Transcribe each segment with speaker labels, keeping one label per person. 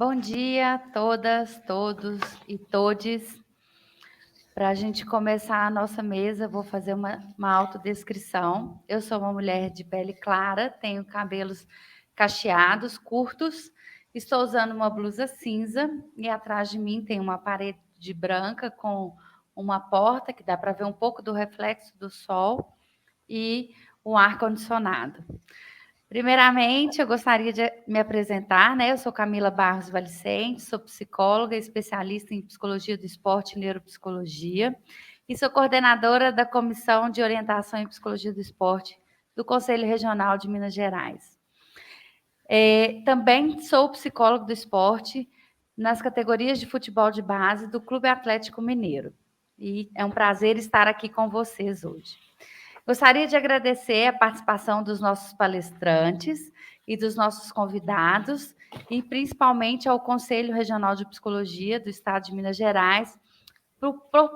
Speaker 1: Bom dia a todas, todos e todes. Para a gente começar a nossa mesa, vou fazer uma autodescrição. Eu sou uma mulher de pele clara, tenho cabelos cacheados, curtos, estou usando uma blusa cinza e atrás de mim tem uma parede branca com uma porta que dá para ver um pouco do reflexo do sol e um ar-condicionado. Primeiramente, eu gostaria de me apresentar, né? Eu sou Camila Barros Valicente, sou psicóloga, especialista em psicologia do esporte e neuropsicologia, e sou coordenadora da Comissão de Orientação em Psicologia do Esporte do Conselho Regional de Minas Gerais. Também sou psicólogo do esporte nas categorias de futebol de base do Clube Atlético Mineiro. E é um prazer estar aqui com vocês hoje. Gostaria de agradecer a participação dos nossos palestrantes e dos nossos convidados, e principalmente ao Conselho Regional de Psicologia do Estado de Minas Gerais, por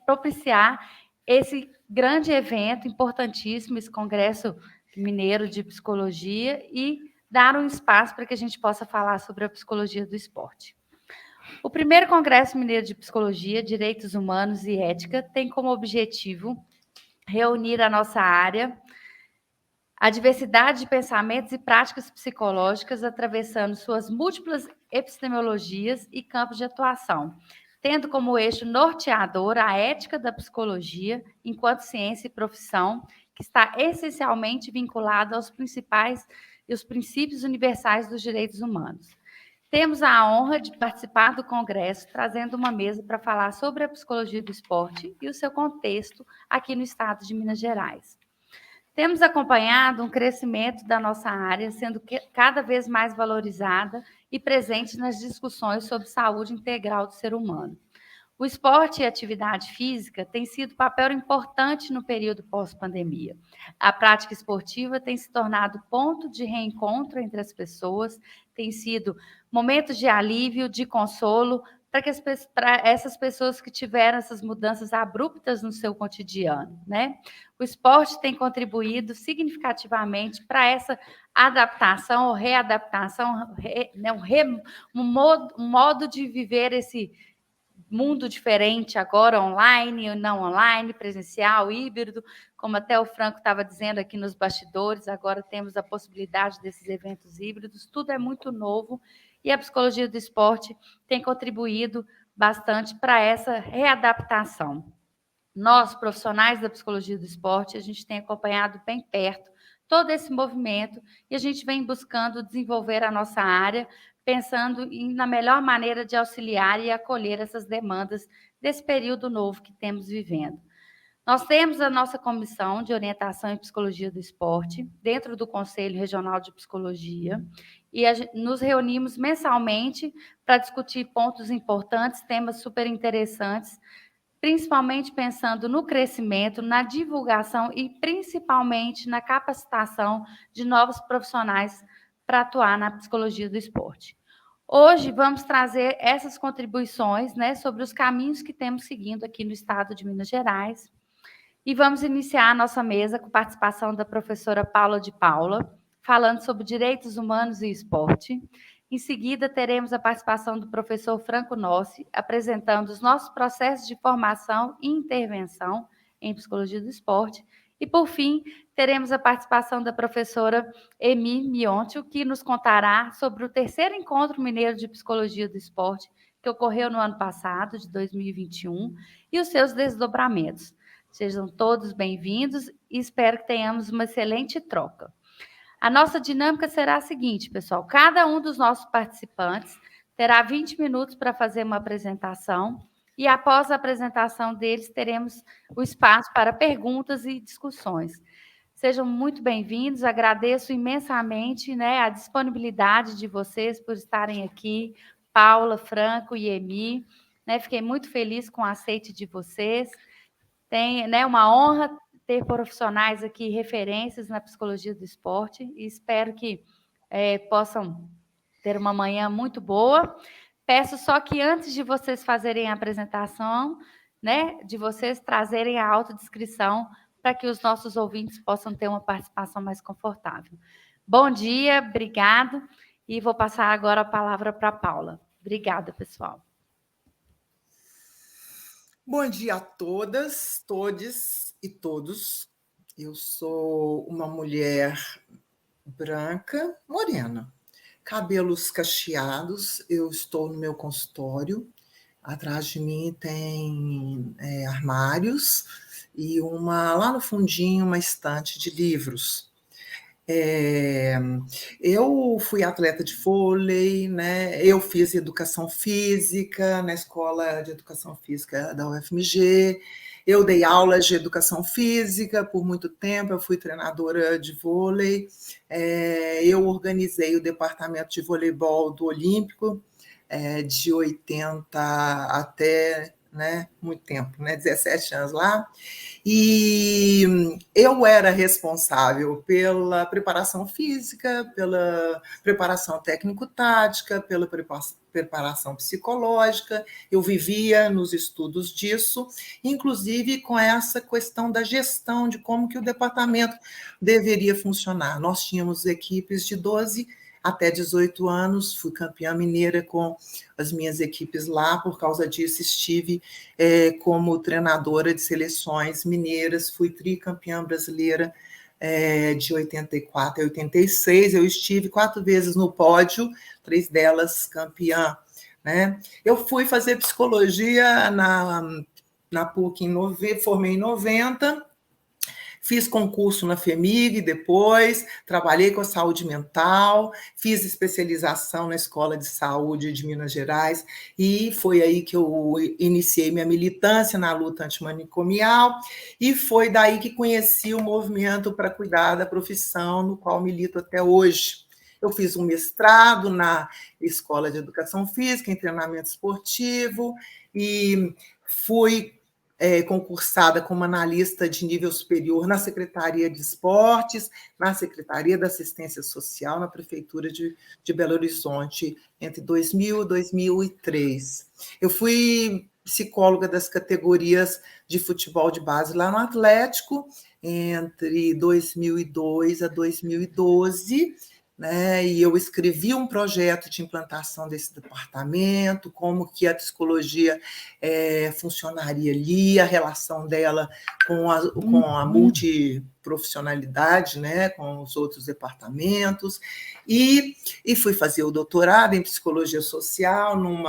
Speaker 1: propiciar esse grande evento importantíssimo, esse Congresso Mineiro de Psicologia, e dar um espaço para que a gente possa falar sobre a psicologia do esporte. O primeiro Congresso Mineiro de Psicologia, Direitos Humanos e Ética tem como objetivo reunir a nossa área, a diversidade de pensamentos e práticas psicológicas, atravessando suas múltiplas epistemologias e campos de atuação, tendo como eixo norteador a ética da psicologia enquanto ciência e profissão, que está essencialmente vinculada aos principais e os princípios universais dos direitos humanos. Temos a honra de participar do Congresso, trazendo uma mesa para falar sobre a psicologia do esporte e o seu contexto aqui no estado de Minas Gerais. Temos acompanhado um crescimento da nossa área, sendo cada vez mais valorizada e presente nas discussões sobre saúde integral do ser humano. O esporte e a atividade física têm sido papel importante no período pós-pandemia. A prática esportiva tem se tornado ponto de reencontro entre as pessoas, tem sido momentos de alívio, de consolo, para essas pessoas que tiveram essas mudanças abruptas no seu cotidiano, né? O esporte tem contribuído significativamente para essa adaptação ou readaptação, um modo de viver esse mundo diferente agora, online, não online, presencial, híbrido, como até o Franco estava dizendo aqui nos bastidores, agora temos a possibilidade desses eventos híbridos, tudo é muito novo, e a psicologia do esporte tem contribuído bastante para essa readaptação. Nós, profissionais da psicologia do esporte, a gente tem acompanhado bem perto todo esse movimento e a gente vem buscando desenvolver a nossa área, pensando na melhor maneira de auxiliar e acolher essas demandas desse período novo que temos vivendo. Nós temos a nossa Comissão de Orientação em Psicologia do Esporte, dentro do Conselho Regional de Psicologia, e nos reunimos mensalmente para discutir pontos importantes, temas super interessantes, principalmente pensando no crescimento, na divulgação e principalmente na capacitação de novos profissionais para atuar na psicologia do esporte. Hoje vamos trazer essas contribuições, né, sobre os caminhos que temos seguindo aqui no estado de Minas Gerais. E vamos iniciar a nossa mesa com participação da professora Paula de Paula, falando sobre direitos humanos e esporte. Em seguida, teremos a participação do professor Franco Nossi, apresentando os nossos processos de formação e intervenção em psicologia do esporte. E, por fim, teremos a participação da professora Emi Miontio, que nos contará sobre o terceiro Encontro Mineiro de Psicologia do Esporte, que ocorreu no ano passado, de 2021, e os seus desdobramentos. Sejam todos bem-vindos e espero que tenhamos uma excelente troca. A nossa dinâmica será a seguinte, pessoal. Cada um dos nossos participantes terá 20 minutos para fazer uma apresentação e, após a apresentação deles, teremos o espaço para perguntas e discussões. Sejam muito bem-vindos, agradeço imensamente, né, a disponibilidade de vocês por estarem aqui, Paula, Franco e Emi, né, fiquei muito feliz com o aceite de vocês. Tem, né, uma honra ter profissionais aqui, referências na psicologia do esporte, e espero que possam ter uma manhã muito boa. Peço só que antes de vocês fazerem a apresentação, né, de vocês trazerem a autodescrição para que os nossos ouvintes possam ter uma participação mais confortável. Bom dia, obrigado. E vou passar agora a palavra para a Paula. Obrigada, pessoal.
Speaker 2: Bom dia a todas, todes e todos. Eu sou uma mulher branca, morena, cabelos cacheados. Eu estou no meu consultório. Atrás de mim tem armários e lá no fundinho uma estante de livros. Eu fui atleta de vôlei, né? Eu fiz educação física na Escola de Educação Física da UFMG. Eu dei aulas de educação física por muito tempo, eu fui treinadora de vôlei. Eu organizei o departamento de voleibol do Olímpico, de 80 até, né, muito tempo, né, 17 anos lá. E eu era responsável pela preparação física, pela preparação técnico-tática, pela preparação psicológica. Eu vivia nos estudos disso, inclusive com essa questão da gestão, de como que o departamento deveria funcionar. Nós tínhamos equipes de 12 até 18 anos, fui campeã mineira com as minhas equipes lá, por causa disso estive como treinadora de seleções mineiras, fui tricampeã brasileira de 84 a 86, eu estive 4 vezes no pódio, 3 delas campeã. Né? Eu fui fazer psicologia na PUC, formei em 90, fiz concurso na FEMIG depois, trabalhei com a saúde mental, fiz especialização na Escola de Saúde de Minas Gerais, e foi aí que eu iniciei minha militância na luta antimanicomial, e foi daí que conheci o movimento para cuidar da profissão, no qual milito até hoje. Eu fiz um mestrado na Escola de Educação Física, em treinamento esportivo, e fui concursada como analista de nível superior na Secretaria de Esportes, na Secretaria da Assistência Social, na Prefeitura de Belo Horizonte, entre 2000 e 2003. Eu fui psicóloga das categorias de futebol de base lá no Atlético, entre 2002 a 2012, né? E eu escrevi um projeto de implantação desse departamento, como que a psicologia funcionaria ali, a relação dela com a multiprofissionalidade, né? Com os outros departamentos, e fui fazer o doutorado em psicologia social num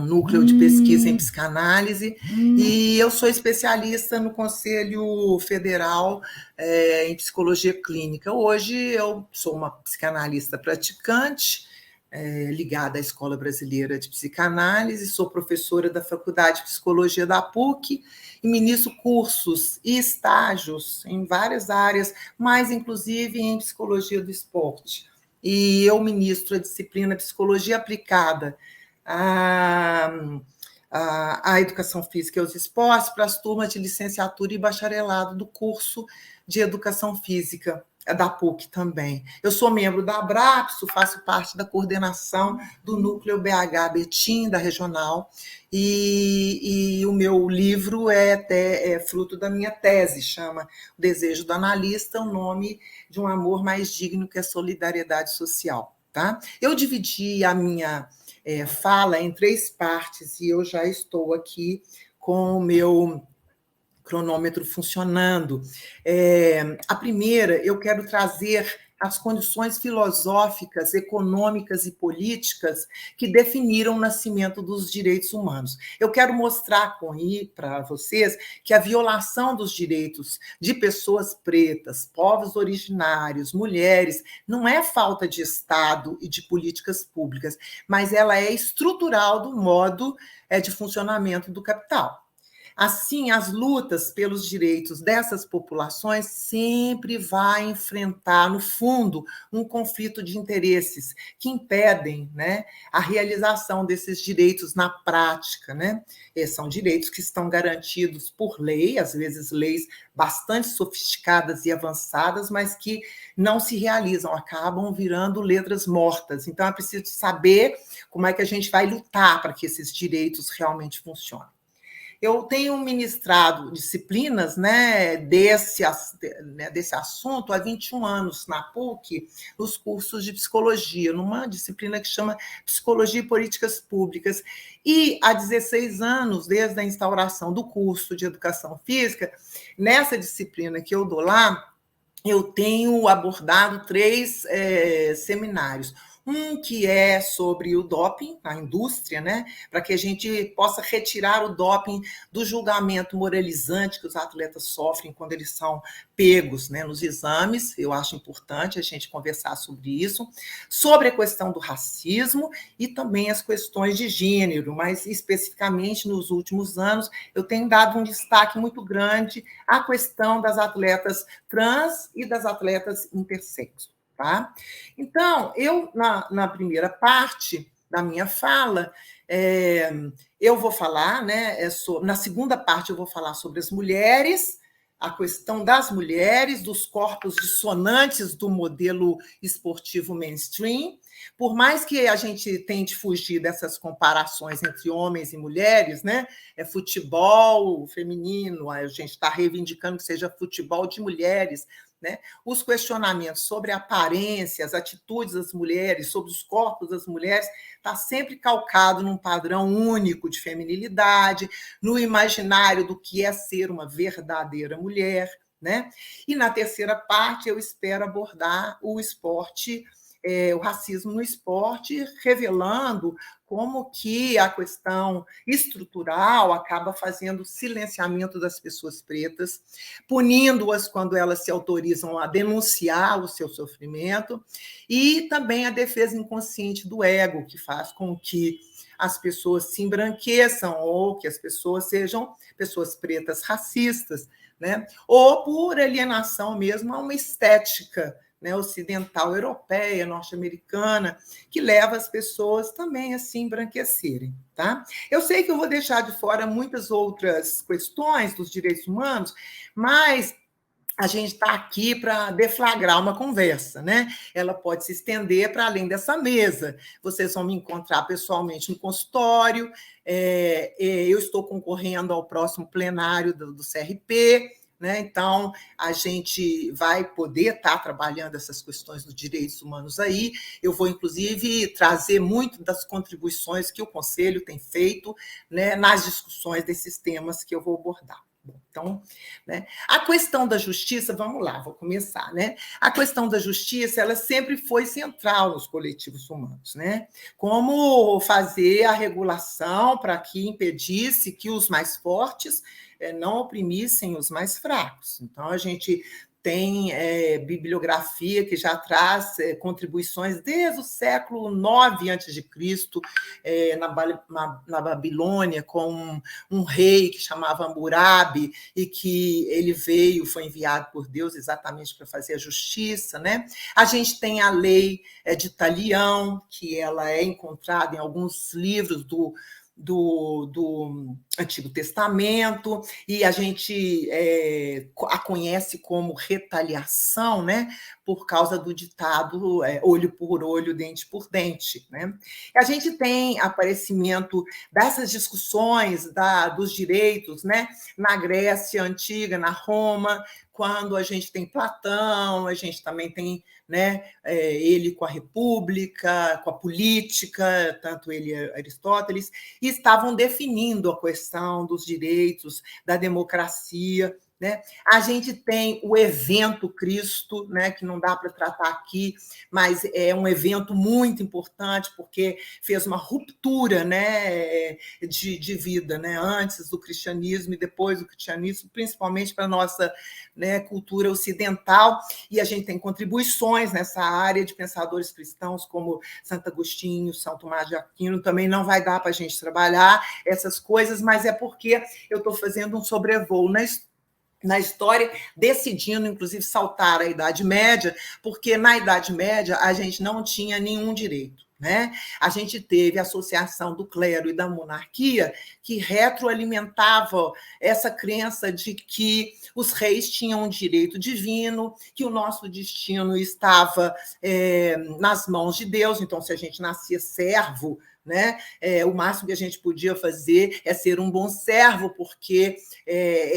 Speaker 2: núcleo de pesquisa em psicanálise, e eu sou especialista no Conselho Federal em Psicologia Clínica. Hoje eu sou uma psicanalista praticante, ligada à Escola Brasileira de Psicanálise, sou professora da Faculdade de Psicologia da PUC e ministro cursos e estágios em várias áreas, mas inclusive em Psicologia do Esporte. E eu ministro a disciplina Psicologia Aplicada a educação física e os esportes para as turmas de licenciatura e bacharelado do curso de educação física da PUC também. Eu sou membro da Abrapso, faço parte da coordenação do núcleo BH Betim, da regional, e o meu livro é fruto da minha tese, chama O Desejo do Analista, o nome de um amor mais digno que a solidariedade social. Tá? Eu dividi a minha fala em 3 partes, e eu já estou aqui com o meu cronômetro funcionando. A primeira, eu quero trazer as condições filosóficas, econômicas e políticas que definiram o nascimento dos direitos humanos. Eu quero mostrar para vocês que a violação dos direitos de pessoas pretas, povos originários, mulheres, não é falta de Estado e de políticas públicas, mas ela é estrutural do modo de funcionamento do capital. Assim, as lutas pelos direitos dessas populações sempre vai enfrentar, no fundo, um conflito de interesses que impedem, né, a realização desses direitos na prática. Né? São direitos que estão garantidos por lei, às vezes leis bastante sofisticadas e avançadas, mas que não se realizam, acabam virando letras mortas. Então, é preciso saber como é que a gente vai lutar para que esses direitos realmente funcionem. eu tenho ministrado disciplinas, né, desse assunto há 21 anos na PUC, nos cursos de psicologia, numa disciplina que chama Psicologia e Políticas Públicas. E há 16 anos, desde a instauração do curso de Educação Física, nessa disciplina que eu dou lá, eu tenho abordado 3 seminários. Um que é sobre o doping, a indústria, né? Para que a gente possa retirar o doping do julgamento moralizante que os atletas sofrem quando eles são pegos, né, nos exames. Eu acho importante a gente conversar sobre isso, sobre a questão do racismo e também as questões de gênero, mas especificamente nos últimos anos eu tenho dado um destaque muito grande à questão das atletas trans e das atletas intersexo. Tá? Então, eu, na primeira parte da minha fala, eu vou falar, né, na segunda parte eu vou falar sobre as mulheres, a questão das mulheres, dos corpos dissonantes do modelo esportivo mainstream. Por mais que a gente tente fugir dessas comparações entre homens e mulheres, né? É futebol feminino, a gente está reivindicando que seja futebol de mulheres, né? Os questionamentos sobre a aparência, as atitudes das mulheres, sobre os corpos das mulheres, está sempre calcado num padrão único de feminilidade, no imaginário do que é ser uma verdadeira mulher, né? E na terceira parte eu espero abordar o esporte, o racismo no esporte, revelando como que a questão estrutural acaba fazendo o silenciamento das pessoas pretas, punindo-as quando elas se autorizam a denunciar o seu sofrimento, e também a defesa inconsciente do ego, que faz com que as pessoas se embranqueçam ou que as pessoas sejam pessoas pretas racistas, né? Ou por alienação mesmo a uma estética, né, ocidental, europeia, norte-americana, que leva as pessoas também a se embranquecerem. Tá? Eu sei que eu vou deixar de fora muitas outras questões dos direitos humanos, mas a gente está aqui para deflagrar uma conversa, né? Ela pode se estender para além dessa mesa. Vocês vão me encontrar pessoalmente no consultório, eu estou concorrendo ao próximo plenário do CRP, né? Então, a gente vai poder estar trabalhando essas questões dos direitos humanos aí. Eu vou, inclusive, trazer muito das contribuições que o Conselho tem feito, né, nas discussões desses temas que eu vou abordar. Então, né, a questão da justiça, vamos lá, vou começar, né? A questão da justiça, ela sempre foi central nos coletivos humanos, né? Como fazer a regulação para que impedisse que os mais fortes não oprimissem os mais fracos. Então, a gente tem bibliografia que já traz contribuições desde o século IX a.C., na Babilônia, com um rei que chamava Hammurabi, e que ele foi enviado por Deus exatamente para fazer a justiça, né? A gente tem a lei de Talião, que ela é encontrada em alguns livros do Antigo Testamento, e a gente a conhece como retaliação, né, por causa do ditado olho por olho, dente por dente, né? E a gente tem aparecimento dessas discussões dos direitos, né, na Grécia Antiga, na Roma, quando a gente tem Platão, a gente também tem, né, ele com a República, com a política, tanto ele e Aristóteles, e estavam definindo a questão dos direitos, da democracia, né? A gente tem o evento Cristo, né, que não dá para tratar aqui, mas é um evento muito importante, porque fez uma ruptura, né, de vida, né, antes do cristianismo e depois do cristianismo, principalmente para a nossa, né, cultura ocidental, e a gente tem contribuições nessa área de pensadores cristãos como Santo Agostinho, São Tomás de Aquino. Também não vai dar para a gente trabalhar essas coisas, mas é porque eu estou fazendo um sobrevoo na história, decidindo, inclusive, saltar a Idade Média, porque na Idade Média a gente não tinha nenhum direito, né? A gente teve a associação do clero e da monarquia que retroalimentava essa crença de que os reis tinham um direito divino, que o nosso destino estava nas mãos de Deus. Então, se a gente nascia servo, né? O máximo que a gente podia fazer é ser um bom servo, porque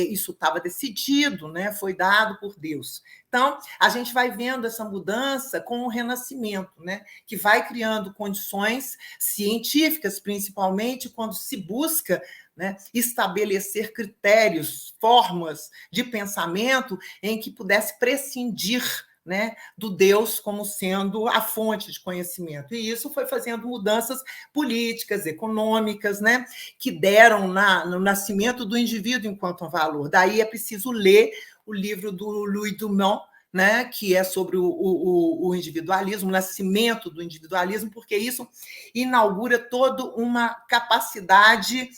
Speaker 2: isso estava decidido, né? Foi dado por Deus. Então, a gente vai vendo essa mudança com o Renascimento, né? Que vai criando condições científicas, principalmente quando se busca, né, estabelecer critérios, formas de pensamento em que pudesse prescindir, né, do Deus como sendo a fonte de conhecimento. E isso foi fazendo mudanças políticas, econômicas, né, que deram no nascimento do indivíduo enquanto um valor. Daí é preciso ler o livro do Louis Dumont, né, que é sobre o individualismo, o nascimento do individualismo, porque isso inaugura toda uma capacidade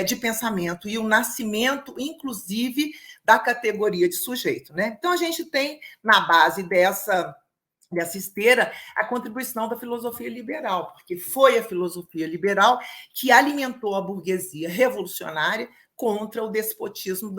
Speaker 2: de pensamento e o nascimento, inclusive, da categoria de sujeito, né? Então, a gente tem, na base dessa esteira, a contribuição da filosofia liberal, porque foi a filosofia liberal que alimentou a burguesia revolucionária contra o despotismo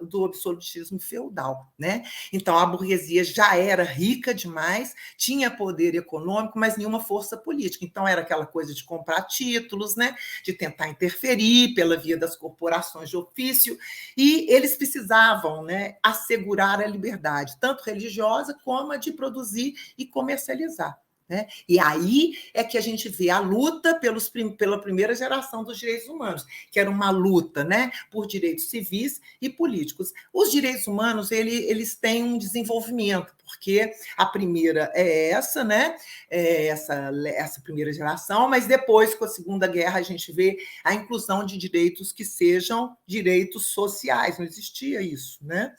Speaker 2: do absolutismo feudal, né? Então, a burguesia já era rica demais, tinha poder econômico, mas nenhuma força política. Então, era aquela coisa de comprar títulos, né? De tentar interferir pela via das corporações de ofício, e eles precisavam, né, assegurar a liberdade, tanto religiosa como a de produzir e comercializar. Né? E aí é que a gente vê a luta pela primeira geração dos direitos humanos, que era uma luta, né, por direitos civis e políticos. Os direitos humanos eles têm um desenvolvimento, porque a primeira é essa, né, essa primeira geração, mas depois, com a Segunda Guerra, a gente vê a inclusão de direitos que sejam direitos sociais, não existia isso, né?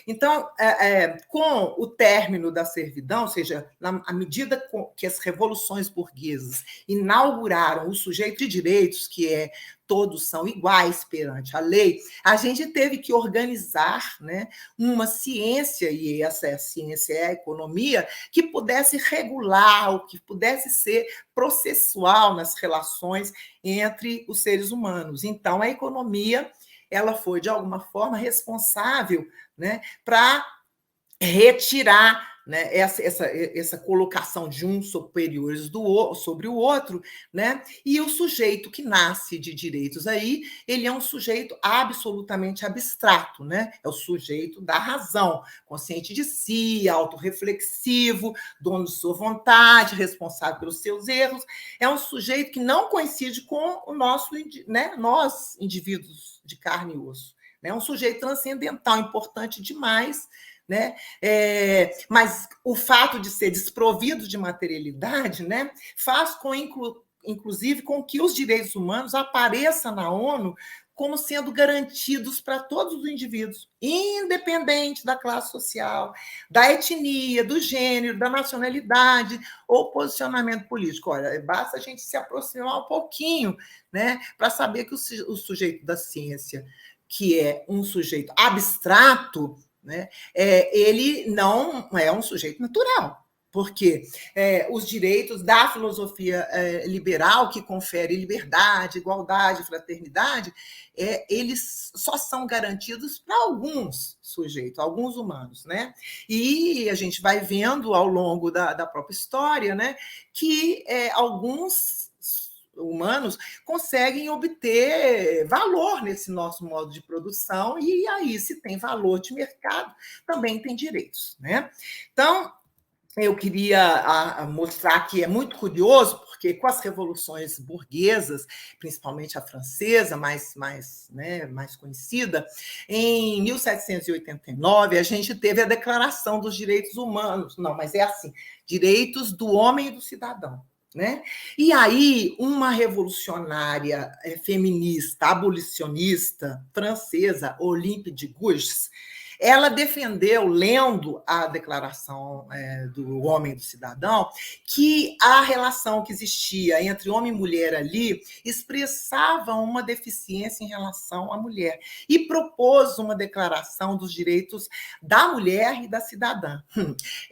Speaker 2: Então, com o término da servidão, ou seja, à medida que as revoluções burguesas inauguraram o sujeito de direitos, que é todos são iguais perante a lei, a gente teve que organizar, né, uma ciência, e essa ciência é a economia, que pudesse regular, ou que pudesse ser processual nas relações entre os seres humanos. Então, a economia ela foi, de alguma forma, responsável, né, para retirar, né, essa colocação de uns superiores sobre o outro, né? E o sujeito que nasce de direitos aí, ele é um sujeito absolutamente abstrato, né? É o sujeito da razão, consciente de si, autorreflexivo, dono de sua vontade, responsável pelos seus erros. É um sujeito que não coincide com o nosso, né, nós, indivíduos de carne e osso. É um sujeito transcendental, importante demais, né? Mas o fato de ser desprovido de materialidade, né, faz inclusive com que os direitos humanos apareçam na ONU como sendo garantidos para todos os indivíduos, independente da classe social, da etnia, do gênero, da nacionalidade ou posicionamento político. Olha, basta a gente se aproximar um pouquinho, né, para saber que o sujeito da ciência, que é um sujeito abstrato, né, ele não é um sujeito natural, porque os direitos da filosofia liberal, que confere liberdade, igualdade, fraternidade, eles só são garantidos para alguns sujeitos, alguns humanos, né? E a gente vai vendo ao longo da própria história, né, que alguns humanos conseguem obter valor nesse nosso modo de produção, e aí, se tem valor de mercado, também tem direitos, né? Então, eu queria mostrar que é muito curioso, porque com as revoluções burguesas, principalmente a francesa, mais conhecida, em 1789, a gente teve a Declaração dos Direitos Humanos. Não, mas é assim, direitos do homem e do cidadão. Né? E aí, uma revolucionária feminista, abolicionista francesa, Olympe de Gouges, ela defendeu, lendo a Declaração do Homem e do Cidadão, que a relação que existia entre homem e mulher ali expressava uma deficiência em relação à mulher, e propôs uma declaração dos direitos da mulher e da cidadã.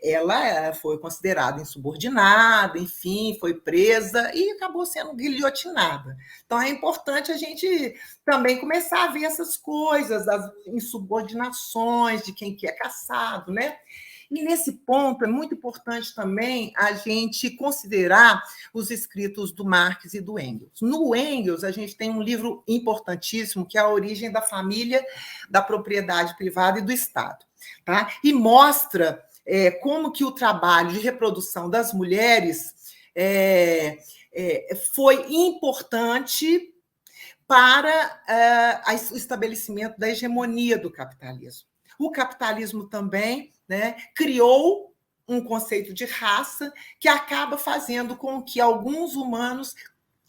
Speaker 2: Ela foi considerada insubordinada, enfim, foi presa e acabou sendo guilhotinada. Então, é importante a gente também começar a ver essas coisas, as insubordinações de quem que é caçado, né? E nesse ponto é muito importante também a gente considerar os escritos do Marx e do Engels. No Engels, a gente tem um livro importantíssimo, que é A Origem da Família, da Propriedade Privada e do Estado. Tá? E mostra como que o trabalho de reprodução das mulheres foi importante para o estabelecimento da hegemonia do capitalismo. O capitalismo também, né, criou um conceito de raça que acaba fazendo com que alguns humanos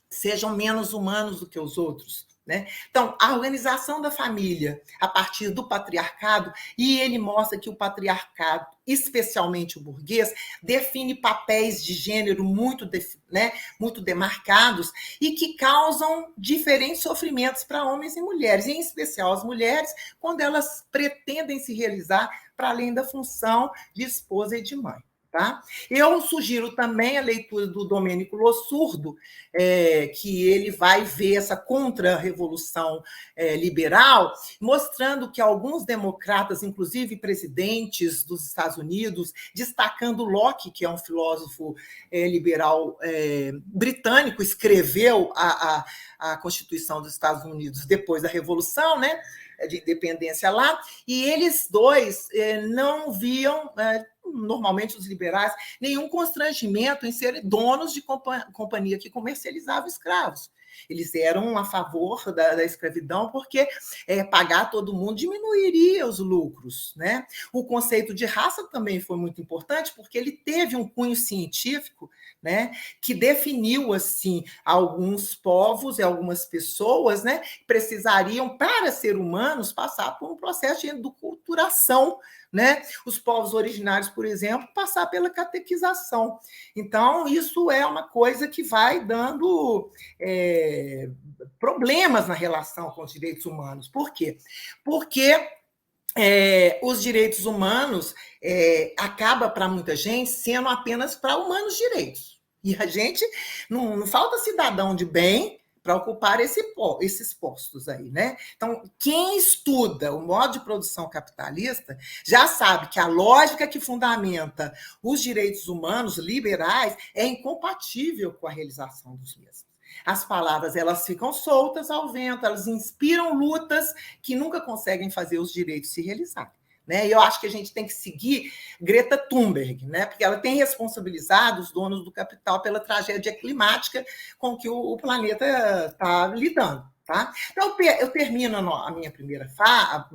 Speaker 2: sejam menos humanos do que os outros. Né? Então, a organização da família a partir do patriarcado, e ele mostra que o patriarcado, especialmente o burguês, define papéis de gênero muito demarcados e que causam diferentes sofrimentos para homens e mulheres, em especial as mulheres, quando elas pretendem se realizar para além da função de esposa e de mãe. Tá? Eu sugiro também a leitura do Domênico Lossurdo, que ele vai ver essa contra-revolução liberal, mostrando que alguns democratas, inclusive presidentes dos Estados Unidos, destacando Locke, que é um filósofo liberal britânico, escreveu a Constituição dos Estados Unidos depois da Revolução, né, de independência lá, e eles dois não viam... normalmente os liberais, nenhum constrangimento em serem donos de companhia que comercializava escravos. Eles eram a favor da escravidão porque pagar todo mundo diminuiria os lucros. Né? O conceito de raça também foi muito importante porque ele teve um cunho científico, né, que definiu assim alguns povos e algumas pessoas, né, precisariam, para ser humanos, passar por um processo de endoculturação. Né? Os povos originários, por exemplo, passar pela catequização. Então, isso é uma coisa que vai dando problemas na relação com os direitos humanos. Por quê? Porque os direitos humanos acaba para muita gente sendo apenas para humanos direitos. E a gente não falta cidadão de bem para ocupar esses postos aí, né? Então, quem estuda o modo de produção capitalista já sabe que a lógica que fundamenta os direitos humanos liberais é incompatível com a realização dos mesmos. As palavras, elas ficam soltas ao vento, elas inspiram lutas que nunca conseguem fazer os direitos se realizarem. Né? E eu acho que a gente tem que seguir Greta Thunberg, né? Porque ela tem responsabilizado os donos do capital pela tragédia climática com que o planeta está lidando. Tá? Então, eu termino a minha primeira fala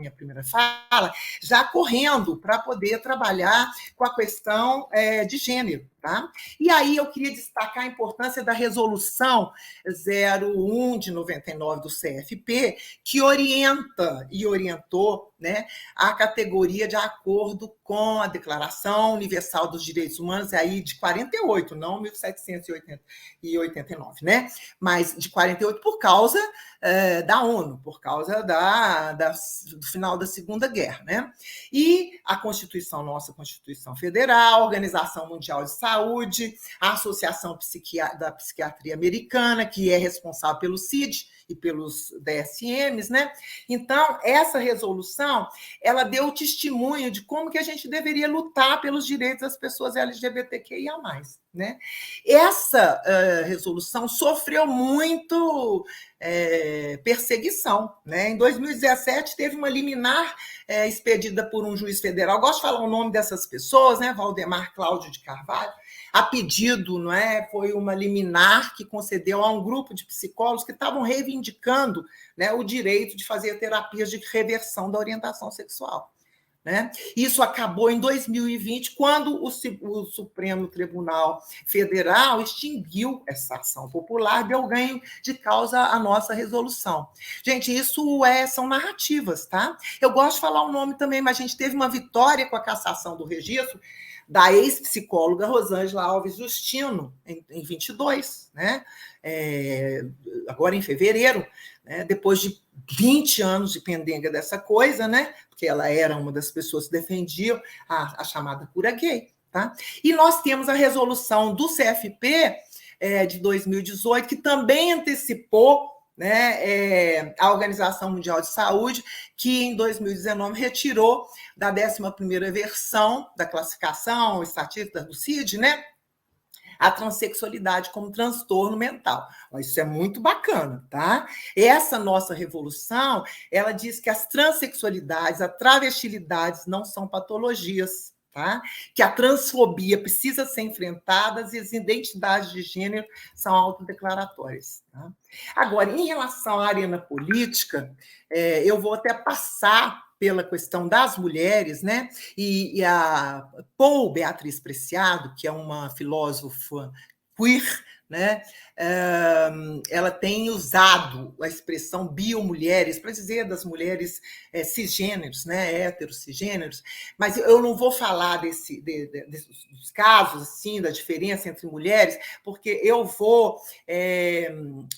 Speaker 2: já correndo para poder trabalhar com a questão de gênero. Tá? E aí eu queria destacar a importância da resolução 01 de 99 do CFP, que orienta e orientou, né, a categoria de acordo com a Declaração Universal dos Direitos Humanos, aí de 48, não 1789, né? Mas de 48 por causa da ONU, por causa do final da Segunda Guerra. Né? E a Constituição, nossa Constituição Federal, a Organização Mundial de Saúde, a Associação da Psiquiatria Americana, que é responsável pelo CID e pelos DSMs, né? Então, essa resolução, ela deu testemunho de como que a gente deveria lutar pelos direitos das pessoas LGBTQIA+. Né? Essa resolução sofreu muito perseguição. Né? Em 2017, teve uma liminar expedida por um juiz federal. Gosto de falar o nome dessas pessoas, né? Valdemar Cláudio de Carvalho. A pedido, não é? Foi uma liminar que concedeu a um grupo de psicólogos que estavam reivindicando, né, o direito de fazer terapias de reversão da orientação sexual. Né? Isso acabou em 2020, quando o Supremo Tribunal Federal extinguiu essa ação popular, deu ganho de causa à nossa resolução. Gente, isso são narrativas, tá? Eu gosto de falar o nome também, mas a gente teve uma vitória com a cassação do registro da ex-psicóloga Rosângela Alves Justino, em 22, né? Agora em fevereiro, né? Depois de 20 anos de pendenga dessa coisa, né? Porque ela era uma das pessoas que defendiam a chamada cura gay. Tá? E nós temos a resolução do CFP de 2018, que também antecipou, né, a Organização Mundial de Saúde, que em 2019 retirou da 11ª versão da classificação estatística do CID, né, a transexualidade como transtorno mental. Isso é muito bacana, tá? Essa nossa revolução, ela diz que as transexualidades, a travestilidades não são patologias, tá? Que a transfobia precisa ser enfrentada e as identidades de gênero são autodeclaratórias. Tá? Agora, em relação à arena política, eu vou até passar pela questão das mulheres, né? E a Paul Beatriz Preciado, que é uma filósofa queer, né? Ela tem usado a expressão biomulheres para dizer das mulheres cisgêneros, né? Héteros cisgêneros, mas eu não vou falar dos casos, assim, da diferença entre mulheres, porque eu vou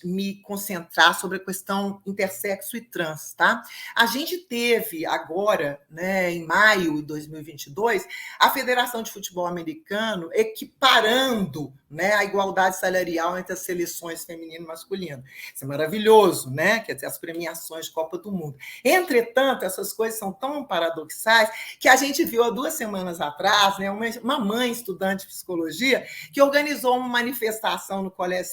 Speaker 2: me concentrar sobre a questão intersexo e trans, tá? A gente teve agora, né, em maio de 2022, a Federação de Futebol Americano equiparando, né, a igualdade salarial entre as seleções feminino e masculino. Isso é maravilhoso, né? Quer dizer, as premiações de Copa do Mundo. Entretanto, essas coisas são tão paradoxais que a gente viu há 2 semanas atrás, né, uma mãe estudante de psicologia que organizou uma manifestação no Colégio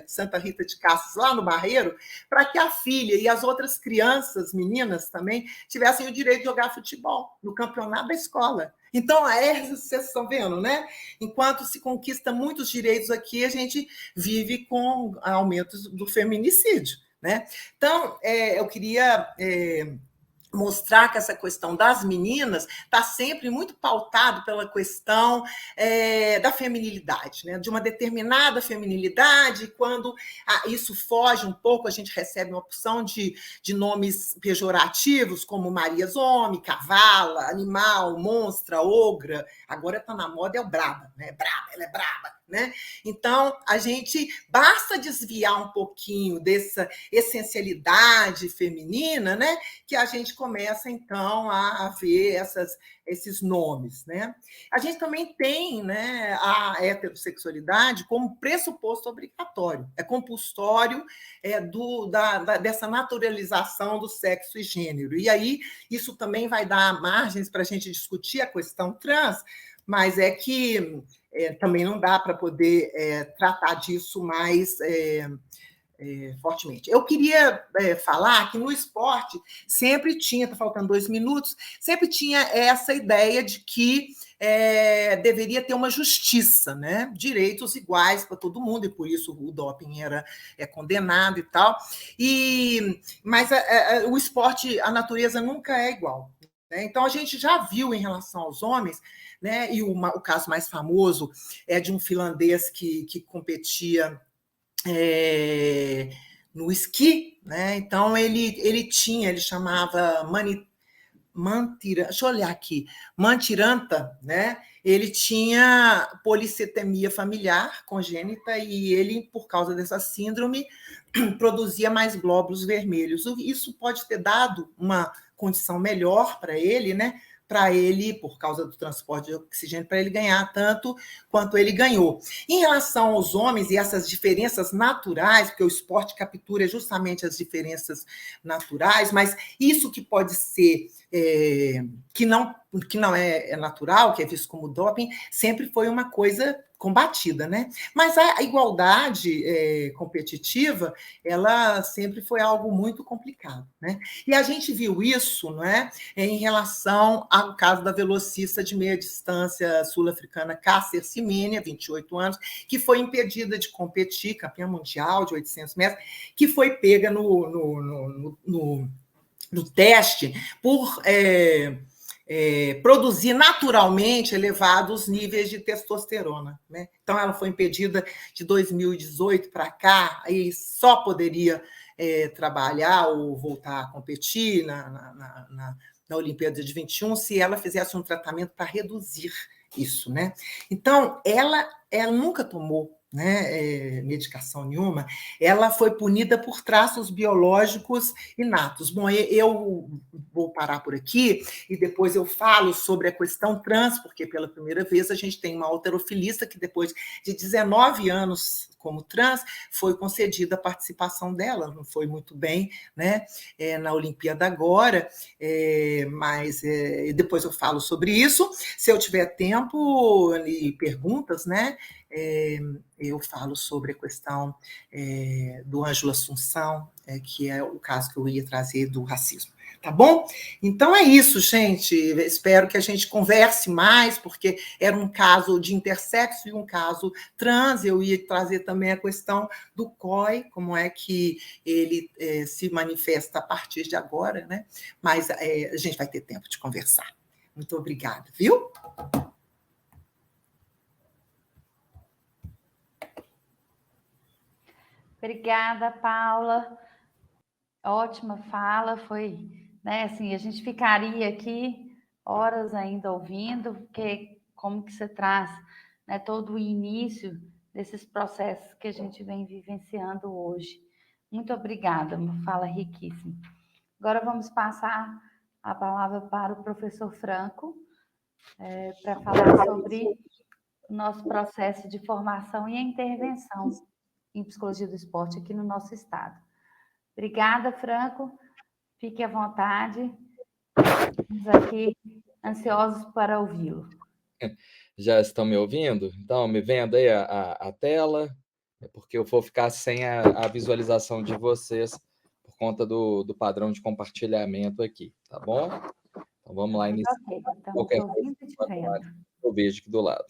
Speaker 2: Santa Rita de Castro, lá no Barreiro, para que a filha e as outras crianças, meninas também, tivessem o direito de jogar futebol no campeonato da escola. Então, vocês estão vendo, né? Enquanto se conquista muitos direitos aqui, a gente vive com aumentos do feminicídio, né? Então, eu queria mostrar que essa questão das meninas está sempre muito pautado pela questão da feminilidade, né? De uma determinada feminilidade, quando isso foge um pouco, a gente recebe uma opção de nomes pejorativos, como Marias Homem, Cavala, Animal, Monstra, Ogra, agora está na moda, é o Braba, né? Braba, ela é braba. Né? Então, a gente basta desviar um pouquinho dessa essencialidade feminina, né? Que a gente começa, então, a ver esses nomes. Né? A gente também tem, né, a heterossexualidade como pressuposto obrigatório, é compulsório dessa naturalização do sexo e gênero. E aí, isso também vai dar margens para a gente discutir a questão trans, mas é que também não dá para poder tratar disso mais fortemente. Eu queria falar que no esporte sempre tinha, está faltando 2 minutos, sempre tinha essa ideia de que deveria ter uma justiça, né? Direitos iguais para todo mundo, e por isso o doping é condenado e tal. Mas o esporte, a natureza nunca é igual. Né? Então, a gente já viu em relação aos homens, né? E o caso mais famoso é de um finlandês que competia no esqui, né? Então ele chamava deixa eu olhar aqui, Mantiranta, né? Ele tinha policetemia familiar congênita e ele, por causa dessa síndrome, produzia mais glóbulos vermelhos. Isso pode ter dado uma condição melhor para ele, né? Para ele, por causa do transporte de oxigênio, para ele ganhar tanto quanto ele ganhou. Em relação aos homens e essas diferenças naturais, porque o esporte captura justamente as diferenças naturais, mas isso que pode ser que não é natural, que é visto como doping, sempre foi uma coisa combatida, né? Mas a igualdade competitiva, ela sempre foi algo muito complicado, né? E a gente viu isso, não é, em relação ao caso da velocista de meia distância sul-africana Caster Semenya, 28 anos, que foi impedida de competir, campeã mundial de 800 metros, que foi pega no teste por produzir naturalmente elevados níveis de testosterona. Né? Então, ela foi impedida de 2018 para cá, aí só poderia trabalhar ou voltar a competir na Olimpíada de 21 se ela fizesse um tratamento para reduzir isso. Né? Então, ela nunca tomou, né, medicação nenhuma, ela foi punida por traços biológicos inatos. Bom, eu vou parar por aqui e depois eu falo sobre a questão trans, porque pela primeira vez a gente tem uma halterofilista que depois de 19 anos como trans, foi concedida a participação dela, não foi muito bem, né, na Olimpíada agora, mas depois eu falo sobre isso. Se eu tiver tempo e perguntas, né, eu falo sobre a questão do Ângelo Assunção, que é o caso que eu ia trazer do racismo. Tá bom? Então é isso, gente. Espero que a gente converse mais, porque era um caso de intersexo e um caso trans. Eu ia trazer também a questão do COI, como é que ele se manifesta a partir de agora, né? Mas a gente vai ter tempo de conversar. Muito obrigada, viu?
Speaker 1: Obrigada, Paula. Ótima fala, foi, né, assim, a gente ficaria aqui horas ainda ouvindo, porque como que você traz, né, todo o início desses processos que a gente vem vivenciando hoje. Muito obrigada, uma fala riquíssima. Agora vamos passar a palavra para o professor Franco, para falar sobre o nosso processo de formação e intervenção em psicologia do esporte aqui no nosso estado. Obrigada, Franco. Fique à vontade. Estamos aqui ansiosos para ouvi-lo.
Speaker 3: Já estão me ouvindo? Então, me vendo aí a tela? É porque eu vou ficar sem a visualização de vocês por conta do padrão de compartilhamento aqui, tá bom? Então, vamos lá iniciar.
Speaker 1: Ok, estamos
Speaker 3: Qualquer
Speaker 1: ouvindo e te vendo.
Speaker 3: eu vejo aqui do lado.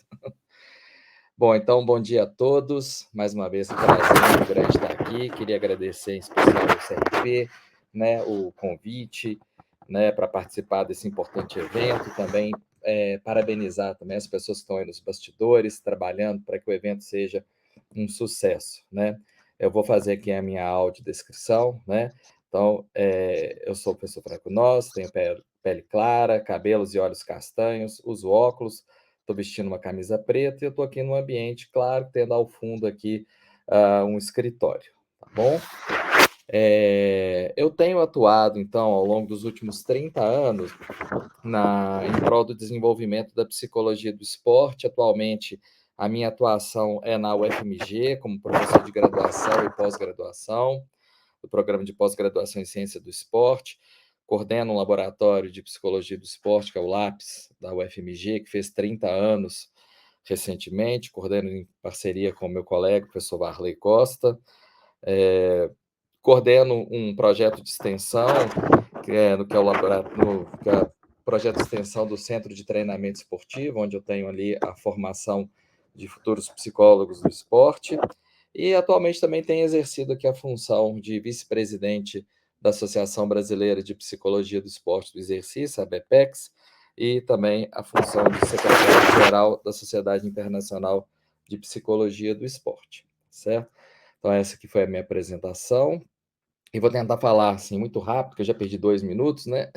Speaker 3: Bom, então, bom dia a todos. Mais uma vez, um prazer muito grande estar aqui. Queria agradecer em especial ao CRP, né, o convite, né, para participar desse importante evento. Também parabenizar também as pessoas que estão aí nos bastidores, trabalhando para que o evento seja um sucesso, né? Eu vou fazer aqui a minha audiodescrição, né? Então, eu sou o professor Franco Noss, tenho pele clara, cabelos e olhos castanhos, uso óculos, estou vestindo uma camisa preta e eu estou aqui num ambiente, claro, tendo ao fundo aqui um escritório, tá bom? Eu tenho atuado, então, ao longo dos últimos 30 anos em prol do desenvolvimento da psicologia do esporte. Atualmente, a minha atuação é na UFMG, como professor de graduação e pós-graduação, do programa de pós-graduação em ciência do esporte. Coordeno um laboratório de psicologia do esporte, que é o LAPS, da UFMG, que fez 30 anos recentemente. Coordeno em parceria com o meu colega, o professor Varley Costa. Coordeno um projeto de extensão, que é o projeto de extensão do Centro de Treinamento Esportivo, onde eu tenho ali a formação de futuros psicólogos do esporte, e atualmente também tenho exercido aqui a função de vice-presidente da Associação Brasileira de Psicologia do Esporte do Exercício, a BPEX, e também a função de secretário-geral da Sociedade Internacional de Psicologia do Esporte, certo? Então, essa aqui foi a minha apresentação. E vou tentar falar assim muito rápido, porque eu já perdi 2 minutos, né?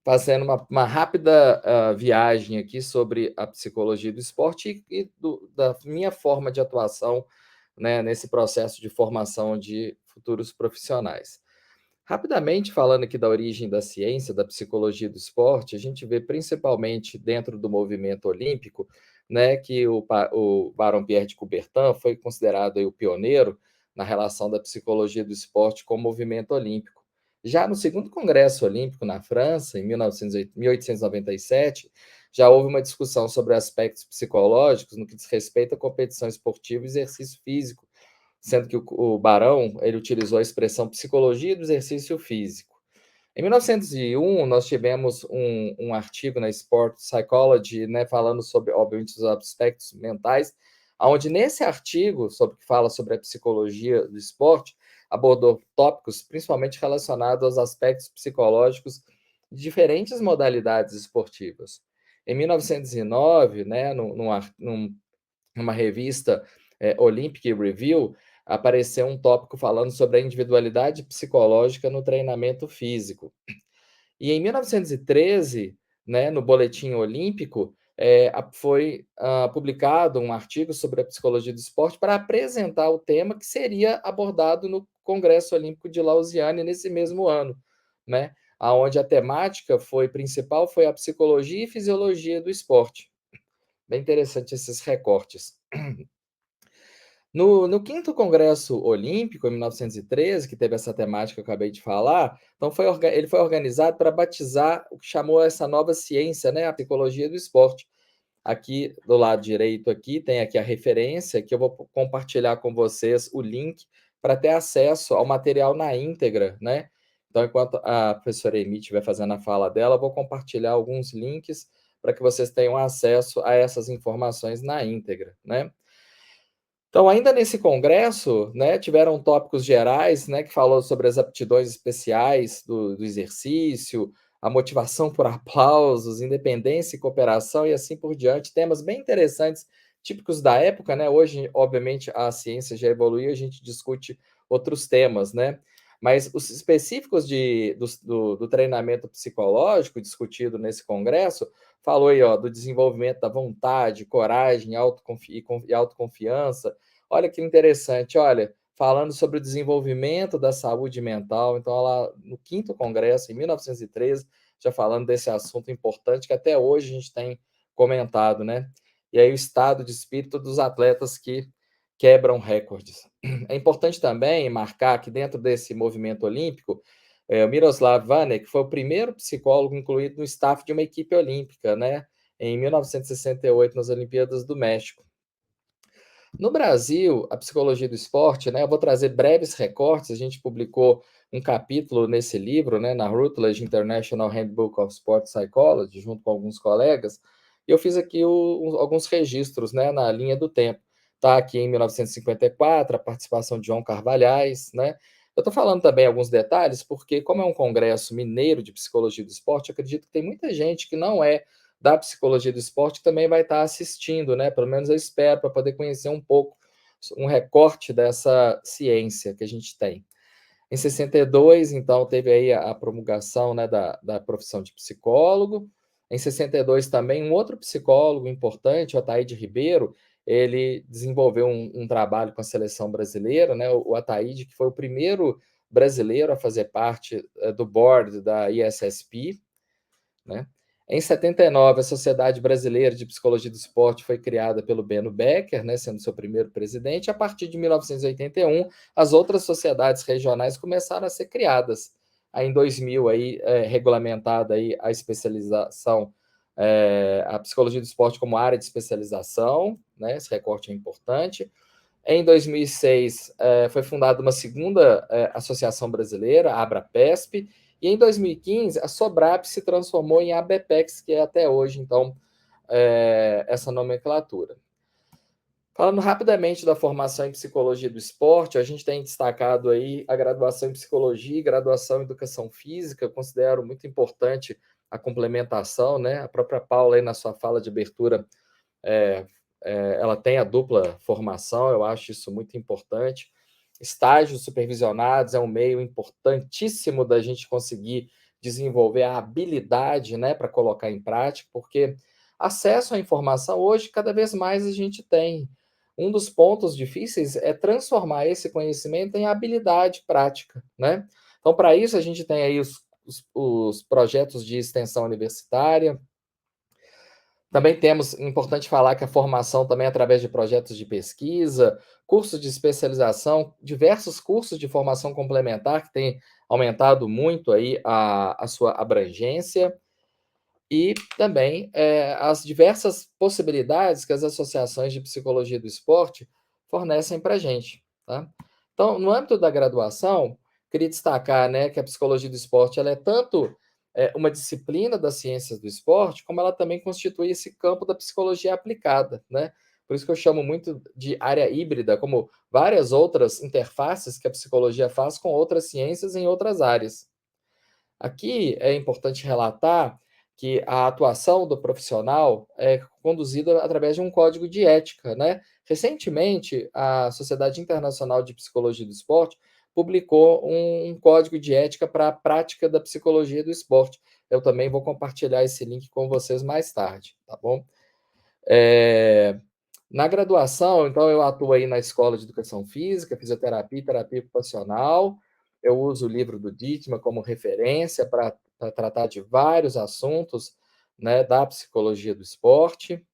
Speaker 3: Fazendo uma rápida viagem aqui sobre a psicologia do esporte e da minha forma de atuação, né, nesse processo de formação de futuros profissionais. Rapidamente, falando aqui da origem da ciência, da psicologia do esporte, a gente vê principalmente dentro do movimento olímpico, né, que o Baron Pierre de Coubertin foi considerado aí o pioneiro na relação da psicologia do esporte com o movimento olímpico. Já no segundo Congresso Olímpico na França, em 1897, já houve uma discussão sobre aspectos psicológicos no que diz respeito à competição esportiva e exercício físico, sendo que o Barão ele utilizou a expressão psicologia do exercício físico. Em 1901, nós tivemos um artigo na Sport Psychology, né, falando sobre, obviamente, os aspectos mentais, onde nesse artigo, que fala sobre a psicologia do esporte, abordou tópicos principalmente relacionados aos aspectos psicológicos de diferentes modalidades esportivas. Em 1909, né, numa revista Olympic Review, apareceu um tópico falando sobre a individualidade psicológica no treinamento físico. E em 1913, né, no Boletim Olímpico, foi publicado um artigo sobre a psicologia do esporte para apresentar o tema que seria abordado no Congresso Olímpico de Lausanne nesse mesmo ano, né, onde a temática principal foi a psicologia e fisiologia do esporte. Bem interessante esses recortes. No quinto Congresso Olímpico, em 1913, que teve essa temática que eu acabei de falar, então ele foi organizado para batizar o que chamou essa nova ciência, né, a psicologia do esporte. Aqui do lado direito aqui tem aqui a referência, que eu vou compartilhar com vocês o link para ter acesso ao material na íntegra, né? Então, enquanto a professora Emi estiver fazendo a fala dela, eu vou compartilhar alguns links para que vocês tenham acesso a essas informações na íntegra, né? Então, ainda nesse congresso, né, tiveram tópicos gerais, né, que falou sobre as aptidões especiais do exercício, a motivação por aplausos, independência e cooperação e assim por diante, temas bem interessantes, típicos da época, né? Hoje, obviamente, a ciência já evoluiu, a gente discute outros temas, né? Mas os específicos do treinamento psicológico discutido nesse congresso falou aí, ó, do desenvolvimento da vontade, coragem e autoconfiança. Olha que interessante, olha, falando sobre o desenvolvimento da saúde mental. Então, ela, no quinto congresso, em 1913, já falando desse assunto importante que até hoje a gente tem comentado, né? E aí o estado de espírito dos atletas que quebram recordes. É importante também marcar que dentro desse movimento olímpico, o Miroslav Vanek foi o primeiro psicólogo incluído no staff de uma equipe olímpica, né? Em 1968, nas Olimpíadas do México. No Brasil, a psicologia do esporte, né? Eu vou trazer breves recortes. A gente publicou um capítulo nesse livro, né, na Routledge International Handbook of Sport Psychology, junto com alguns colegas. E eu fiz aqui alguns registros, né, na linha do tempo. Tá aqui em 1954, a participação de João Carvalhais, né? Eu estou falando também alguns detalhes, porque, como é um congresso mineiro de psicologia do esporte, eu acredito que tem muita gente que não é da psicologia do esporte que também vai estar assistindo, né? Pelo menos eu espero, para poder conhecer um pouco, um recorte dessa ciência que a gente tem. Em 62, então, teve aí a promulgação, né, da profissão de psicólogo. Em 62 também, um outro psicólogo importante, o Ataíde Ribeiro, ele desenvolveu um trabalho com a seleção brasileira, né? O Ataíde, que foi o primeiro brasileiro a fazer parte do board da ISSP, né? Em 79, a Sociedade Brasileira de Psicologia do Esporte foi criada pelo Beno Becker, né, sendo seu primeiro presidente. A partir de 1981, as outras sociedades regionais começaram a ser criadas. Aí, em 2000, aí, regulamentada aí a especialização, a psicologia do esporte como área de especialização, né, esse recorte é importante. Em 2006, foi fundada uma segunda associação brasileira, a Abrapesp, e em 2015, a Sobrap se transformou em ABPEX, que é até hoje, então, essa nomenclatura. Falando rapidamente da formação em psicologia do esporte, a gente tem destacado aí a graduação em psicologia e graduação em educação física. Eu considero muito importante a complementação, né? A própria Paula, aí na sua fala de abertura, ela tem a dupla formação, eu acho isso muito importante. Estágios supervisionados é um meio importantíssimo da gente conseguir desenvolver a habilidade, né, para colocar em prática, porque acesso à informação hoje cada vez mais a gente tem. Um dos pontos difíceis é transformar esse conhecimento em habilidade prática, né? Então, para isso, a gente tem aí os projetos de extensão universitária. Também temos, importante falar que a formação também é através de projetos de pesquisa, cursos de especialização, diversos cursos de formação complementar que têm aumentado muito aí a sua abrangência e também as diversas possibilidades que as associações de psicologia do esporte fornecem para a gente, tá? Então, no âmbito da graduação, queria destacar, né, que a psicologia do esporte ela é tanto uma disciplina das ciências do esporte, como ela também constitui esse campo da psicologia aplicada, né? Por isso que eu chamo muito de área híbrida, como várias outras interfaces que a psicologia faz com outras ciências em outras áreas. Aqui é importante relatar que a atuação do profissional é conduzida através de um código de ética, né? Recentemente, a Sociedade Internacional de Psicologia do Esporte publicou um código de ética para a prática da psicologia do esporte. Eu também vou compartilhar esse link com vocês mais tarde, tá bom? Na graduação, então, eu atuo aí na Escola de Educação Física, Fisioterapia e Terapia Ocupacional. Eu uso o livro do Dittmer como referência para tratar de vários assuntos, né, da psicologia do esporte.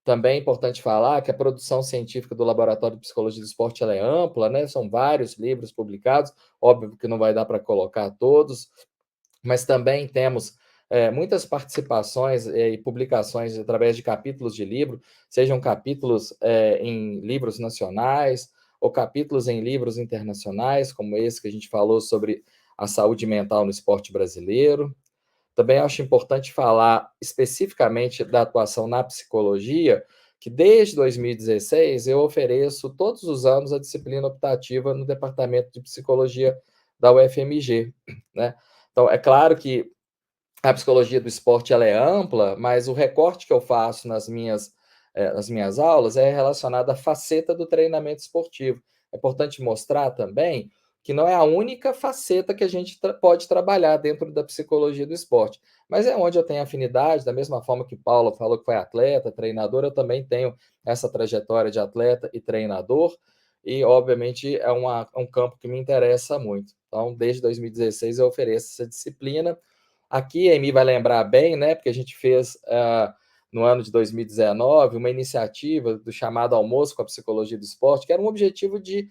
Speaker 3: Também é importante falar que a produção científica do Laboratório de Psicologia do Esporte ela é ampla, né? São vários livros publicados, óbvio que não vai dar para colocar todos, mas também temos muitas participações e publicações através de capítulos de livro, sejam capítulos em livros nacionais ou capítulos em livros internacionais, como esse que a gente falou sobre a saúde mental no esporte brasileiro. Também acho importante falar especificamente da atuação na psicologia, que desde 2016 eu ofereço todos os anos a disciplina optativa no Departamento de Psicologia da UFMG, né? Então, é claro que a psicologia do esporte ela é ampla, mas o recorte que eu faço nas minhas aulas é relacionado à faceta do treinamento esportivo. É importante mostrar também que não é a única faceta que a gente pode trabalhar dentro da psicologia do esporte, mas é onde eu tenho afinidade, da mesma forma que Paula falou que foi atleta, treinador, eu também tenho essa trajetória de atleta e treinador, e obviamente é um campo que me interessa muito. Então, desde 2016 eu ofereço essa disciplina. Aqui a Amy vai lembrar bem, né? Porque a gente fez no ano de 2019 uma iniciativa do chamado Almoço com a Psicologia do Esporte, que era um objetivo de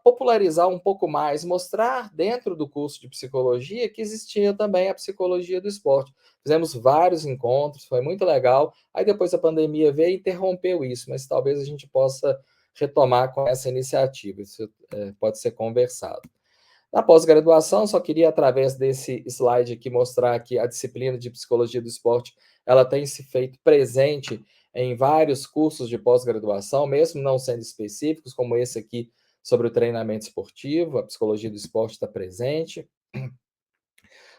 Speaker 3: popularizar um pouco mais, mostrar dentro do curso de psicologia que existia também a psicologia do esporte. Fizemos vários encontros, foi muito legal. Aí depois a pandemia veio e interrompeu isso, mas talvez a gente possa retomar com essa iniciativa. Isso pode ser conversado. Na pós-graduação, só queria, através desse slide aqui, mostrar que a disciplina de Psicologia do Esporte ela tem se feito presente em vários cursos de pós-graduação, mesmo não sendo específicos, como esse aqui sobre o treinamento esportivo, a Psicologia do Esporte está presente.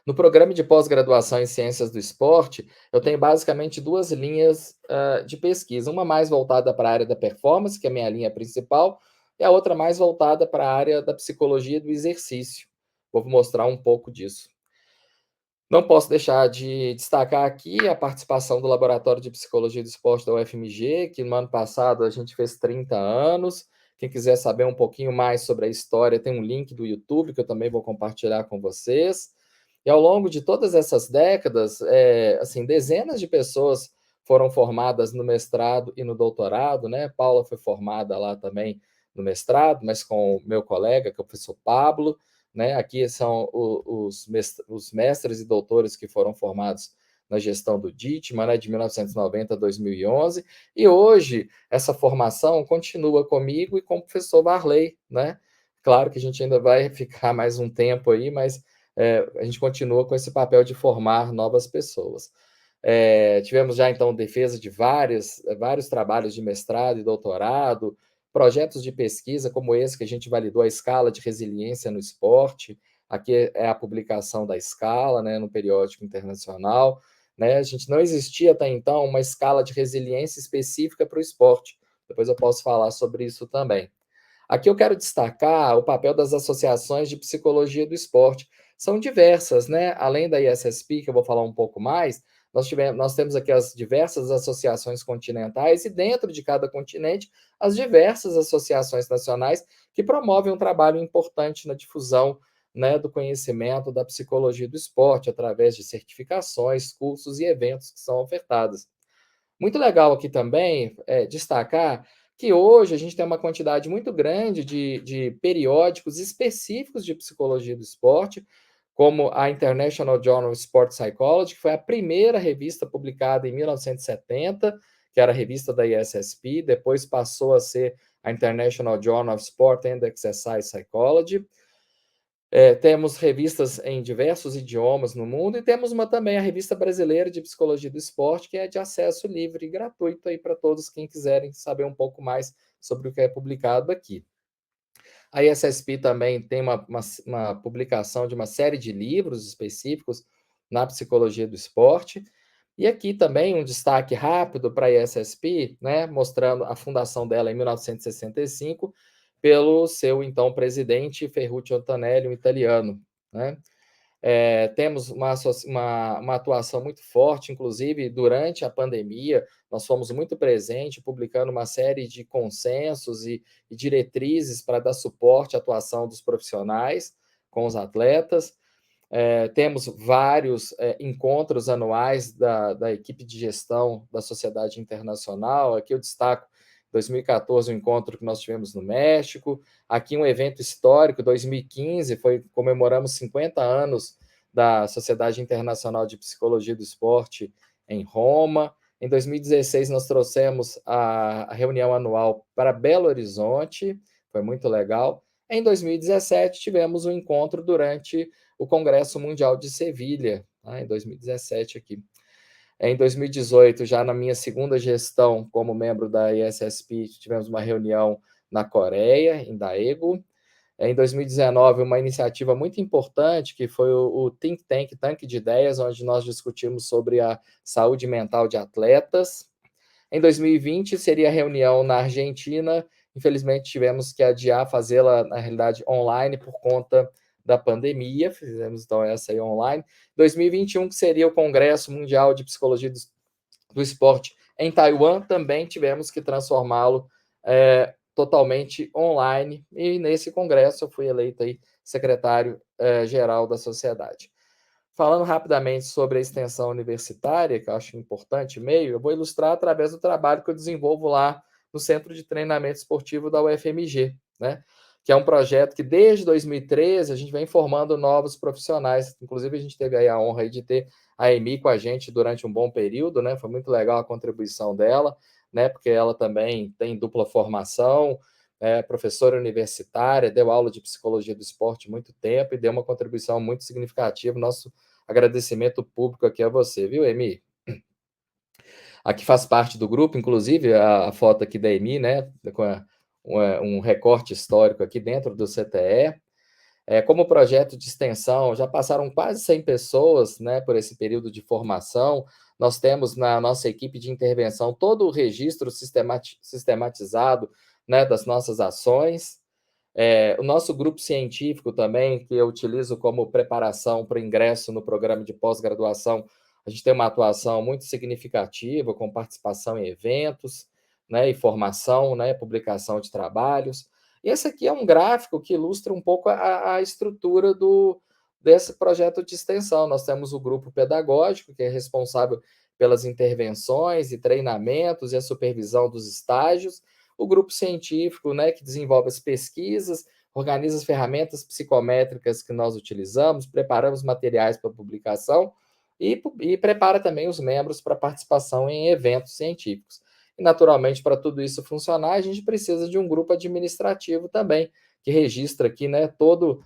Speaker 3: No programa de pós-graduação em Ciências do Esporte, eu tenho basicamente duas linhas de pesquisa, uma mais voltada para a área da performance, que é a minha linha principal, e a outra mais voltada para a área da psicologia do exercício. Vou mostrar um pouco disso. Não posso deixar de destacar aqui a participação do Laboratório de Psicologia do Esporte da UFMG, que no ano passado a gente fez 30 anos. Quem quiser saber um pouquinho mais sobre a história, tem um link do YouTube que eu também vou compartilhar com vocês. E ao longo de todas essas décadas, assim, dezenas de pessoas foram formadas no mestrado e no doutorado, né? Paula foi formada lá também no mestrado, mas com o meu colega, que é o professor Pablo, né? Aqui são os mestres e doutores que foram formados na gestão do DITMA, né, de 1990 a 2011, e hoje essa formação continua comigo e com o professor Varley, né? Claro que a gente ainda vai ficar mais um tempo aí, mas a gente continua com esse papel de formar novas pessoas. Tivemos já, então, defesa de vários trabalhos de mestrado e doutorado, projetos de pesquisa como esse que a gente validou a escala de resiliência no esporte. Aqui é a publicação da escala, né, no periódico internacional. Né? A gente não existia até então uma escala de resiliência específica para o esporte. Depois eu posso falar sobre isso também. Aqui eu quero destacar o papel das associações de psicologia do esporte. São diversas, né? Além da ISSP, que eu vou falar um pouco mais, nós temos aqui as diversas associações continentais e dentro de cada continente, as diversas associações nacionais que promovem um trabalho importante na difusão, né, do conhecimento da psicologia do esporte, através de certificações, cursos e eventos que são ofertados. Muito legal aqui também destacar que hoje a gente tem uma quantidade muito grande de periódicos específicos de psicologia do esporte, como a International Journal of Sport Psychology, que foi a primeira revista publicada em 1970, que era a revista da ISSP, depois passou a ser a International Journal of Sport and Exercise Psychology. Temos revistas em diversos idiomas no mundo e temos também a Revista Brasileira de Psicologia do Esporte, que é de acesso livre e gratuito aí para todos quem quiserem saber um pouco mais sobre o que é publicado aqui. A ISSP também tem uma publicação de uma série de livros específicos na psicologia do esporte. E aqui também um destaque rápido para a ISSP, né, mostrando a fundação dela em 1965, pelo seu então presidente Ferruccio Antonelli, um italiano. Né? Temos uma atuação muito forte, inclusive durante a pandemia, nós fomos muito presentes, publicando uma série de consensos e diretrizes para dar suporte à atuação dos profissionais com os atletas. Temos vários encontros anuais da equipe de gestão da Sociedade Internacional. Aqui eu destaco 2014, o encontro que nós tivemos no México. Aqui um evento histórico, 2015, comemoramos 50 anos da Sociedade Internacional de Psicologia do Esporte em Roma. Em 2016, nós trouxemos a reunião anual para Belo Horizonte, foi muito legal. Em 2017, tivemos um encontro durante o Congresso Mundial de Sevilha, em 2017 aqui. Em 2018, já na minha segunda gestão como membro da ISSP, tivemos uma reunião na Coreia, em Daegu. Em 2019, uma iniciativa muito importante, que foi o Think Tank, Tanque de Ideias, onde nós discutimos sobre a saúde mental de atletas. Em 2020, seria a reunião na Argentina. Infelizmente, tivemos que adiar, fazê-la, na realidade, online, por conta da pandemia. Fizemos, então, essa aí online. 2021, que seria o Congresso Mundial de Psicologia do Esporte em Taiwan, também tivemos que transformá-lo totalmente online. E nesse congresso eu fui eleito aí secretário-geral da sociedade. Falando rapidamente sobre a extensão universitária, que eu acho importante meio, eu vou ilustrar através do trabalho que eu desenvolvo lá no Centro de Treinamento Esportivo da UFMG, né? Que é um projeto que desde 2013 a gente vem formando novos profissionais. Inclusive, a gente teve aí a honra de ter a Emi com a gente durante um bom período, né? Foi muito legal a contribuição dela, né? Porque ela também tem dupla formação, professora universitária, deu aula de psicologia do esporte muito tempo e deu uma contribuição muito significativa. Nosso agradecimento público aqui a você, viu, Emi? Aqui faz parte do grupo, inclusive, a foto aqui da Emi, né? Com um recorte histórico aqui dentro do CTE. Como projeto de extensão, já passaram quase 100 pessoas, né, por esse período de formação. Nós temos na nossa equipe de intervenção todo o registro sistematizado, né, das nossas ações. O nosso grupo científico também, que eu utilizo como preparação para o ingresso no programa de pós-graduação, a gente tem uma atuação muito significativa, com participação em eventos, né, e formação, né, publicação de trabalhos. E esse aqui é um gráfico que ilustra um pouco a estrutura desse projeto de extensão. Nós temos o grupo pedagógico, que é responsável pelas intervenções e treinamentos e a supervisão dos estágios. O grupo científico, né, que desenvolve as pesquisas, organiza as ferramentas psicométricas que nós utilizamos, preparamos materiais para publicação e prepara também os membros para participação em eventos científicos. E, naturalmente, para tudo isso funcionar, a gente precisa de um grupo administrativo também, que registra aqui, né, todo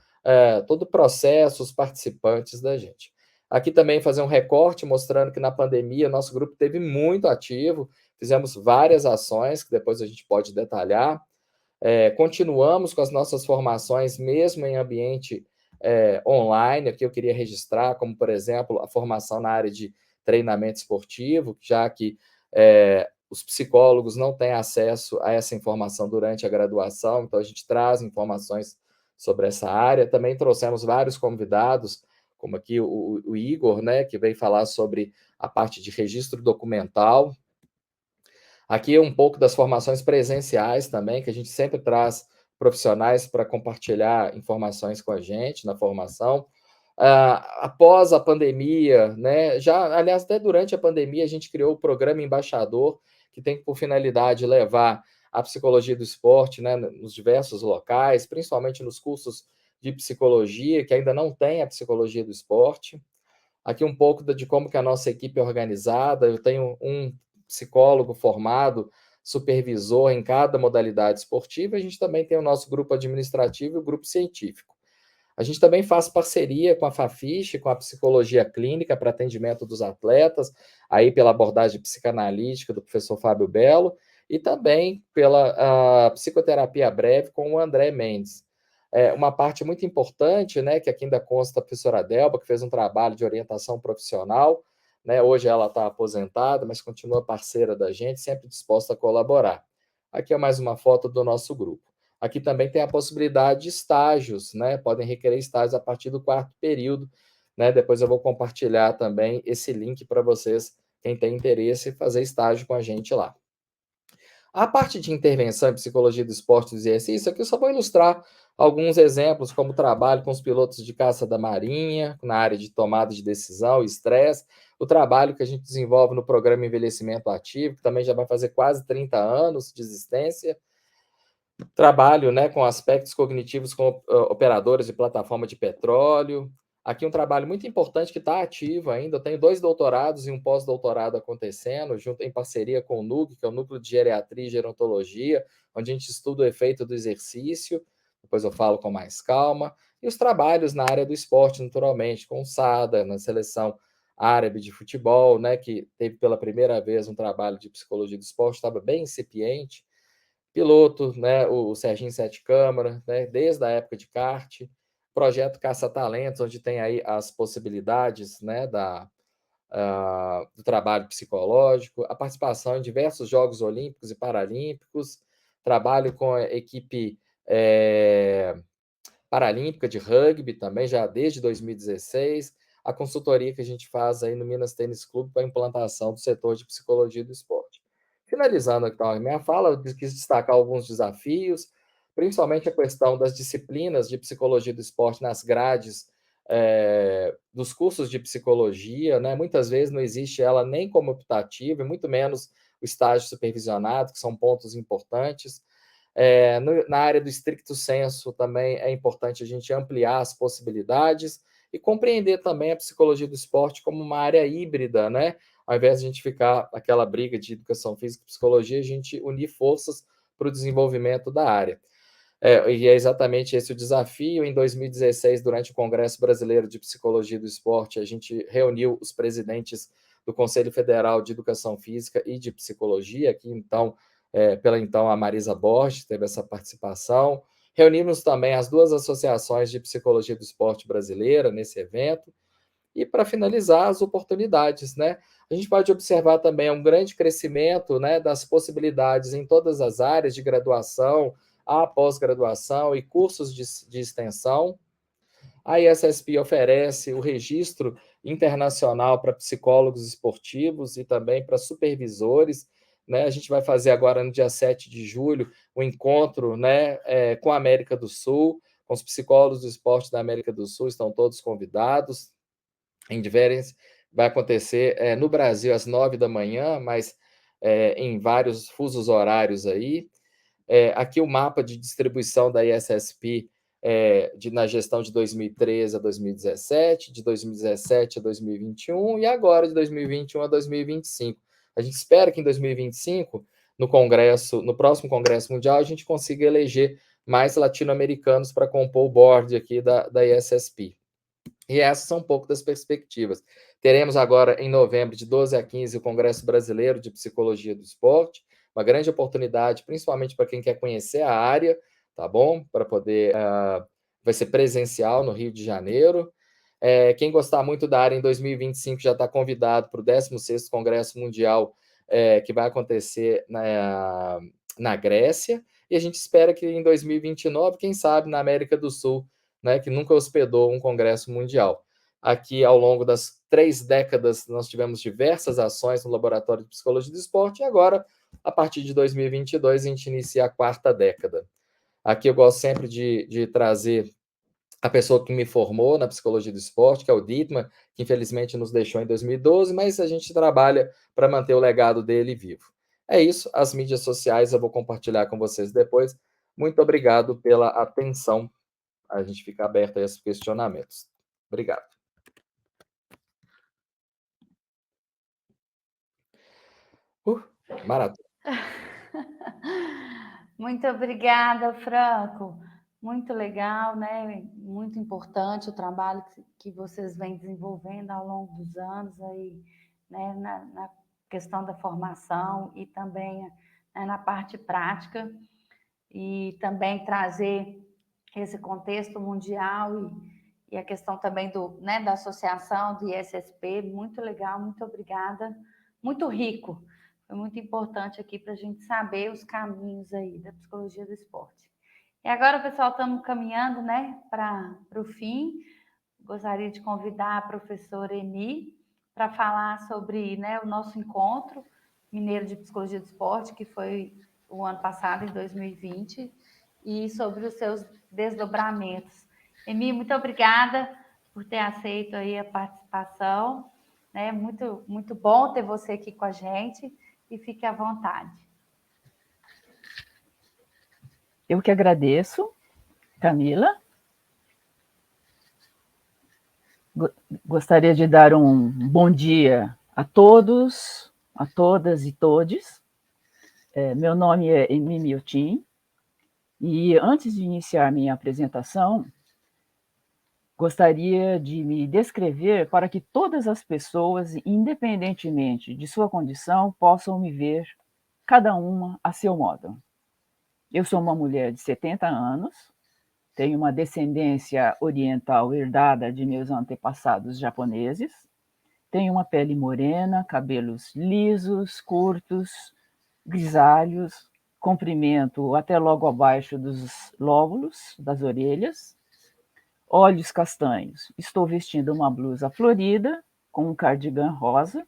Speaker 3: o processo, os participantes da gente. Aqui também fazer um recorte mostrando que na pandemia nosso grupo teve muito ativo, fizemos várias ações, que depois a gente pode detalhar. Continuamos com as nossas formações, mesmo em ambiente online. Aqui eu queria registrar, como, por exemplo, a formação na área de treinamento esportivo, já que os psicólogos não têm acesso a essa informação durante a graduação, então a gente traz informações sobre essa área. Também trouxemos vários convidados, como aqui o Igor, né, que veio falar sobre a parte de registro documental. Aqui um pouco das formações presenciais também, que a gente sempre traz profissionais para compartilhar informações com a gente na formação. Após a pandemia, né, aliás, até durante a pandemia, a gente criou o programa Embaixador, que tem por finalidade levar a psicologia do esporte, né, nos diversos locais, principalmente nos cursos de psicologia, que ainda não tem a psicologia do esporte. Aqui um pouco de como que a nossa equipe é organizada. Eu tenho um psicólogo formado, supervisor em cada modalidade esportiva. A gente também tem o nosso grupo administrativo e o grupo científico. A gente também faz parceria com a Fafiche, com a psicologia clínica para atendimento dos atletas, aí pela abordagem psicanalítica do professor Fábio Belo, e também pela psicoterapia breve com o André Mendes. Uma parte muito importante, né, que aqui ainda consta a professora Delba, que fez um trabalho de orientação profissional, né, hoje ela está aposentada, mas continua parceira da gente, sempre disposta a colaborar. Aqui é mais uma foto do nosso grupo. Aqui também tem a possibilidade de estágios, né? Podem requerer estágios a partir do 4º período, né? Depois eu vou compartilhar também esse link para vocês, quem tem interesse em fazer estágio com a gente lá. A parte de intervenção em psicologia do esporte e do exercício, aqui eu só vou ilustrar Alguns exemplos, como o trabalho com os pilotos de caça da Marinha, na área de tomada de decisão e estresse, o trabalho que a gente desenvolve no programa Envelhecimento Ativo, que também já vai fazer quase 30 anos de existência, trabalho, né, com aspectos cognitivos com operadores de plataforma de petróleo. Aqui um trabalho muito importante que está ativo ainda. Eu tenho 2 doutorados e um pós-doutorado acontecendo, junto em parceria com o NUG, que é o Núcleo de Geriatria e Gerontologia, onde a gente estuda o efeito do exercício. Depois eu falo com mais calma. E os trabalhos na área do esporte, naturalmente, com o SADA, na seleção árabe de futebol, né, que teve pela primeira vez um trabalho de psicologia do esporte, estava bem incipiente. Piloto, né, o Serginho Sete Câmara, né, desde a época de kart, projeto Caça Talentos, onde tem aí as possibilidades, né, do trabalho psicológico, a participação em diversos Jogos Olímpicos e Paralímpicos, trabalho com a equipe paralímpica de rugby também, já desde 2016, a consultoria que a gente faz aí no Minas Tênis Clube para a implantação do setor de psicologia do esporte. Finalizando então a minha fala, eu quis destacar alguns desafios, principalmente a questão das disciplinas de psicologia do esporte nas grades dos cursos de psicologia, né? Muitas vezes não existe ela nem como optativa, e muito menos o estágio supervisionado, que são pontos importantes. Na área do stricto sensu também é importante a gente ampliar as possibilidades e compreender também a psicologia do esporte como uma área híbrida, né? Ao invés de a gente ficar aquela briga de educação física e psicologia, a gente unir forças para o desenvolvimento da área. E é exatamente esse o desafio. Em 2016, durante o Congresso Brasileiro de Psicologia do Esporte, a gente reuniu os presidentes do Conselho Federal de Educação Física e de Psicologia, aqui então, pela então a Marisa Borges, teve essa participação. Reunimos também as 2 associações de psicologia do esporte brasileira nesse evento. E para finalizar, as oportunidades, né? A gente pode observar também um grande crescimento, né, das possibilidades em todas as áreas de graduação, a pós-graduação e cursos de extensão. A ISSP oferece o registro internacional para psicólogos esportivos e também para supervisores, né? A gente vai fazer agora, no dia 7 de julho, um encontro, né, com a América do Sul, com os psicólogos do esporte da América do Sul, estão todos convidados. Em Diferença vai acontecer no Brasil às 9 da manhã, mas em vários fusos horários aí. Aqui o mapa de distribuição da ISSP na gestão de 2013 a 2017, de 2017 a 2021 e agora de 2021 a 2025. A gente espera que em 2025, no próximo Congresso Mundial, a gente consiga eleger mais latino-americanos para compor o board aqui da ISSP. E essas são um pouco das perspectivas. Teremos agora, em novembro, de 12 a 15, o Congresso Brasileiro de Psicologia do Esporte, uma grande oportunidade, principalmente para quem quer conhecer a área, tá bom? Para poder. Vai ser presencial no Rio de Janeiro. Quem gostar muito da área em 2025 já está convidado para o 16º Congresso Mundial, que vai acontecer na Grécia. E a gente espera que em 2029, quem sabe, na América do Sul, né, que nunca hospedou um congresso mundial. Aqui, ao longo das 3 décadas, nós tivemos diversas ações no Laboratório de Psicologia do Esporte, e agora, a partir de 2022, a gente inicia a 4ª década. Aqui eu gosto sempre de trazer a pessoa que me formou na Psicologia do Esporte, que é o Dietmar, que infelizmente nos deixou em 2012, mas a gente trabalha para manter o legado dele vivo. É isso, as mídias sociais eu vou compartilhar com vocês depois. Muito obrigado pela atenção. A gente fica aberto a esses questionamentos. Obrigado. Maratona.
Speaker 1: Muito obrigada, Franco. Muito legal, né? Muito importante o trabalho que vocês vêm desenvolvendo ao longo dos anos aí, né? Na questão da formação e também, né, na parte prática, e também trazer esse contexto mundial e a questão também né, da associação do ISSP. Muito legal, muito obrigada. Muito rico. Foi muito importante aqui para a gente saber os caminhos aí da psicologia do esporte. E agora, pessoal, estamos caminhando, né, para o fim. Gostaria de convidar a professora Eni para falar sobre, né, o nosso encontro mineiro de psicologia do esporte, que foi o ano passado, em 2020. e sobre os seus desdobramentos. Emi, muito obrigada por ter aceito aí a participação, né? Muito, muito bom ter você aqui com a gente, e fique à vontade.
Speaker 4: Eu que agradeço, Camila. Gostaria de dar um bom dia a todos, a todas e todes. Meu nome é Emi Miltim, e antes de iniciar minha apresentação, gostaria de me descrever para que todas as pessoas, independentemente de sua condição, possam me ver, cada uma a seu modo. Eu sou uma mulher de 70 anos, tenho uma descendência oriental herdada de meus antepassados japoneses, tenho uma pele morena, cabelos lisos, curtos, grisalhos, comprimento até logo abaixo dos lóbulos das orelhas, olhos castanhos. Estou vestindo uma blusa florida com um cardigan rosa.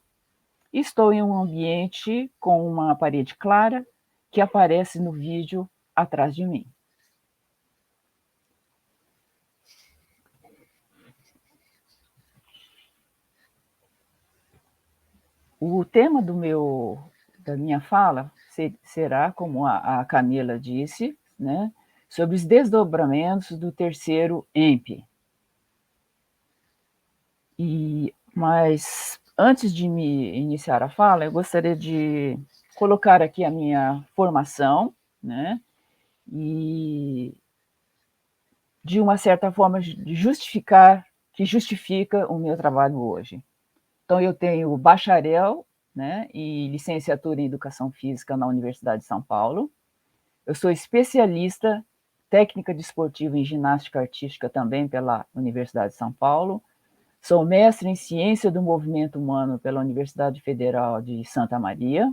Speaker 4: Estou em um ambiente com uma parede clara que aparece no vídeo atrás de mim. O tema da minha fala será, como a Camila disse, né, sobre os desdobramentos do terceiro EMP. Mas antes de me iniciar a fala, eu gostaria de colocar aqui a minha formação, né, e de uma certa forma que justifica o meu trabalho hoje. Então, eu tenho bacharel, né, e licenciatura em Educação Física na Universidade de São Paulo. Eu sou especialista técnica desportiva em ginástica artística também pela Universidade de São Paulo. Sou mestre em Ciência do Movimento Humano pela Universidade Federal de Santa Maria.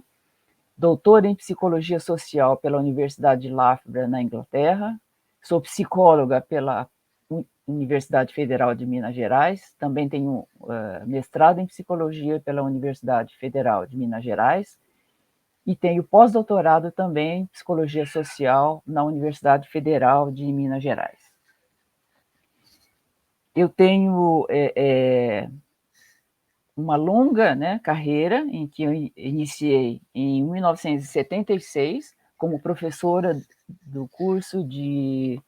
Speaker 4: Doutora em Psicologia Social pela Universidade de Loughborough, na Inglaterra. Sou psicóloga pela Universidade Federal de Minas Gerais, também tenho mestrado em Psicologia pela Universidade Federal de Minas Gerais, e tenho pós-doutorado também em Psicologia Social na Universidade Federal de Minas Gerais. Eu tenho uma longa, né, carreira, em que eu iniciei em 1976 como professora do curso de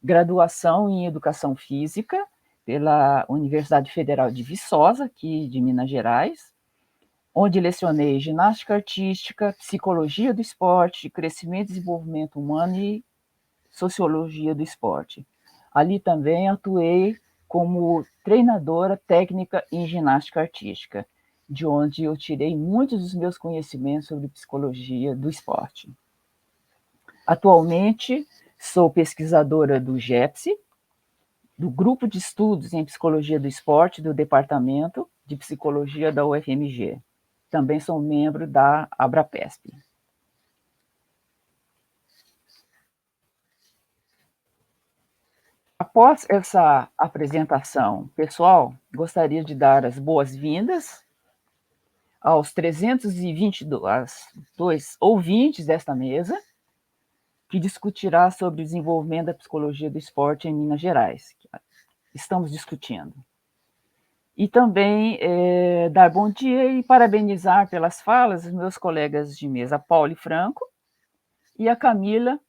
Speaker 4: graduação em Educação Física pela Universidade Federal de Viçosa, aqui de Minas Gerais, onde lecionei ginástica artística, psicologia do esporte, crescimento e desenvolvimento humano e sociologia do esporte. Ali também atuei como treinadora técnica em ginástica artística, de onde eu tirei muitos dos meus conhecimentos sobre psicologia do esporte. Atualmente, sou pesquisadora do GEPSE, do Grupo de Estudos em Psicologia do Esporte do Departamento de Psicologia da UFMG. Também sou membro da ABRAPESP. Após essa apresentação pessoal, gostaria de dar as boas-vindas aos 322 ouvintes desta mesa, que discutirá sobre o desenvolvimento da psicologia do esporte em Minas Gerais. Estamos discutindo. E também dar bom dia e parabenizar pelas falas os meus colegas de mesa, Paulo e Franco, e a Camila,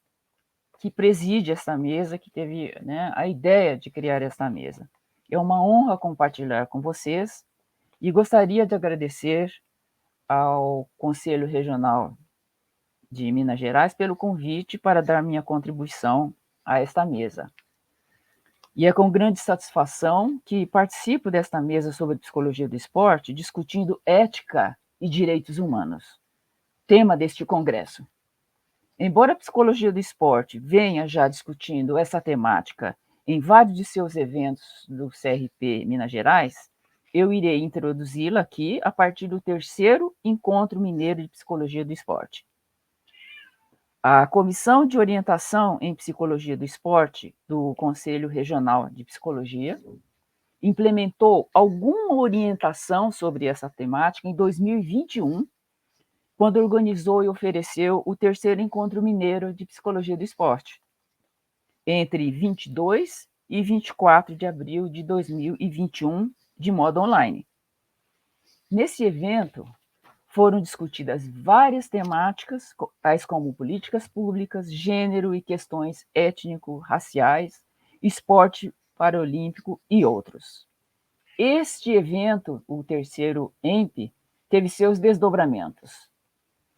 Speaker 4: que preside esta mesa, que teve, né, a ideia de criar esta mesa. É uma honra compartilhar com vocês, e gostaria de agradecer ao Conselho Regional de Minas Gerais pelo convite para dar minha contribuição a esta mesa. E é com grande satisfação que participo desta mesa sobre psicologia do esporte, discutindo ética e direitos humanos, tema deste congresso. Embora a psicologia do esporte venha já discutindo essa temática em vários de seus eventos do CRP Minas Gerais, eu irei introduzi-la aqui a partir do terceiro Encontro Mineiro de Psicologia do Esporte. A Comissão de Orientação em Psicologia do Esporte do Conselho Regional de Psicologia implementou alguma orientação sobre essa temática em 2021, quando organizou e ofereceu o terceiro Encontro Mineiro de Psicologia do Esporte. entre 22 e 24 de abril de 2021, de modo online. Nesse evento, foram discutidas várias temáticas, tais como políticas públicas, gênero e questões étnico-raciais, esporte paralímpico e outros. Este evento, o terceiro EMP, teve seus desdobramentos.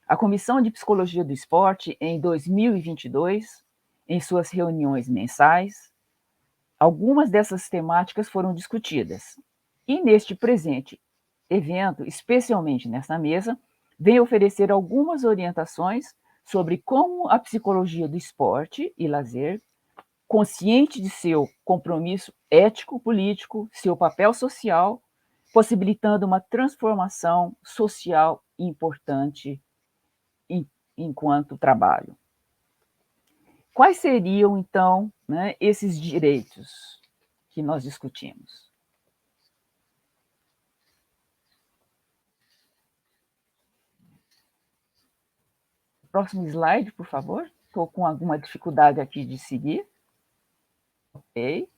Speaker 4: A Comissão de Psicologia do Esporte, em 2022, em suas reuniões mensais, algumas dessas temáticas foram discutidas. E neste presente evento, especialmente nesta mesa, vem oferecer algumas orientações sobre como a psicologia do esporte e lazer, consciente de seu compromisso ético-político, seu papel social, possibilitando uma transformação social importante enquanto trabalho. Quais seriam, então, né, esses direitos que nós discutimos? Próximo slide, por favor. Estou com alguma dificuldade aqui de seguir. Ok.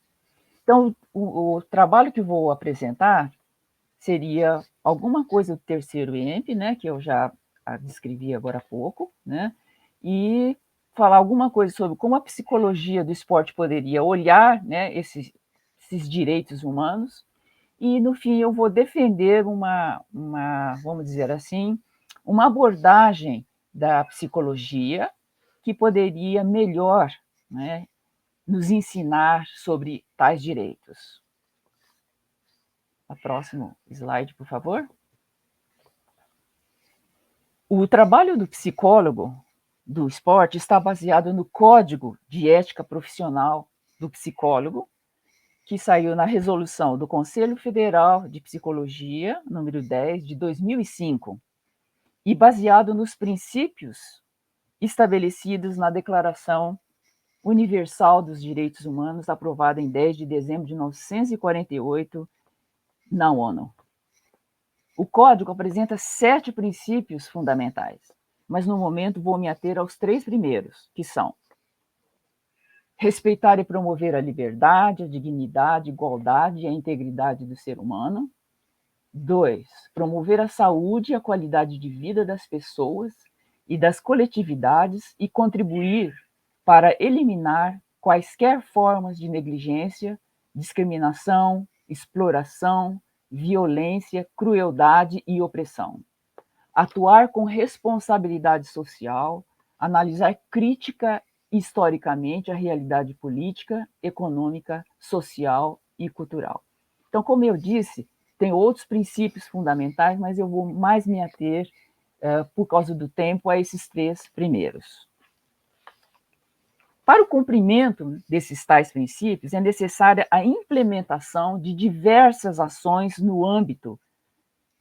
Speaker 4: Então, o trabalho que vou apresentar seria alguma coisa do terceiro EMP, né, que eu já descrevi agora há pouco, né, e falar alguma coisa sobre como a psicologia do esporte poderia olhar, né, esses direitos humanos, e, no fim, eu vou defender vamos dizer assim, uma abordagem da psicologia que poderia melhor, né, nos ensinar sobre tais direitos. O próximo slide, por favor. O trabalho do psicólogo do esporte está baseado no Código de Ética Profissional do Psicólogo, que saiu na resolução do Conselho Federal de Psicologia, número 10, de 2005, e baseado nos princípios estabelecidos na Declaração Universal dos Direitos Humanos, aprovada em 10 de dezembro de 1948, na ONU. O Código apresenta 7 princípios fundamentais, mas no momento vou me ater aos 3 primeiros, que são: respeitar e promover a liberdade, a dignidade, a igualdade e a integridade do ser humano. 2, promover a saúde e a qualidade de vida das pessoas e das coletividades e contribuir para eliminar quaisquer formas de negligência, discriminação, exploração, violência, crueldade e opressão. Atuar com responsabilidade social, analisar crítica historicamente a realidade política, econômica, social e cultural. Então, como eu disse, tem outros princípios fundamentais, mas eu vou mais me ater, por causa do tempo, a esses 3 primeiros. Para o cumprimento desses tais princípios, é necessária a implementação de diversas ações no âmbito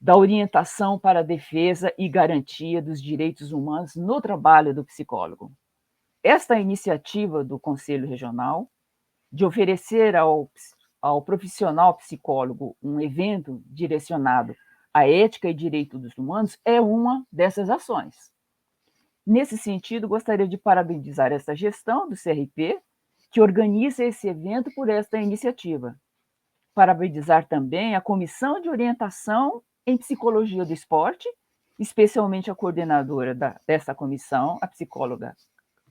Speaker 4: da orientação para a defesa e garantia dos direitos humanos no trabalho do psicólogo. Esta iniciativa do Conselho Regional de oferecer ao profissional psicólogo um evento direcionado à ética e direitos humanos é uma dessas ações. Nesse sentido, gostaria de parabenizar esta gestão do CRP, que organiza esse evento por esta iniciativa. Parabenizar também a Comissão de Orientação em Psicologia do Esporte, especialmente a coordenadora dessa comissão, a psicóloga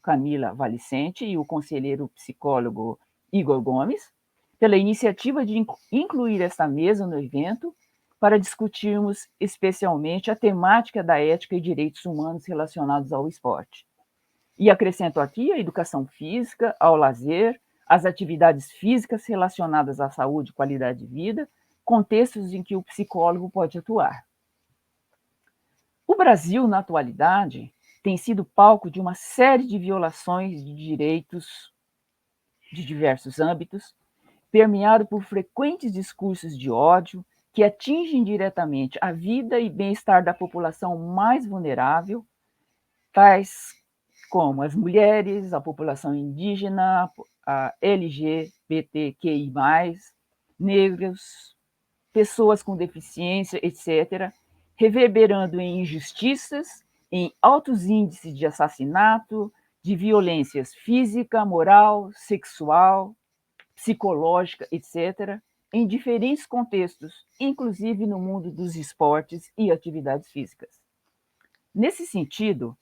Speaker 4: Camila Valicente, e o conselheiro psicólogo Igor Gomes, pela iniciativa de incluir esta mesa no evento para discutirmos especialmente a temática da ética e direitos humanos relacionados ao esporte. E acrescento aqui a educação física, ao lazer, as atividades físicas relacionadas à saúde e qualidade de vida, contextos em que o psicólogo pode atuar. O Brasil, na atualidade, tem sido palco de uma série de violações de direitos de diversos âmbitos, permeado por frequentes discursos de ódio que atingem diretamente a vida e bem-estar da população mais vulnerável, tais como as mulheres, a população indígena, a LGBTQI+, negros, pessoas com deficiência, etc., reverberando em injustiças, em altos índices de assassinato, de violências física, moral, sexual, psicológica, etc., em diferentes contextos, inclusive no mundo dos esportes e atividades físicas. Nesse sentido,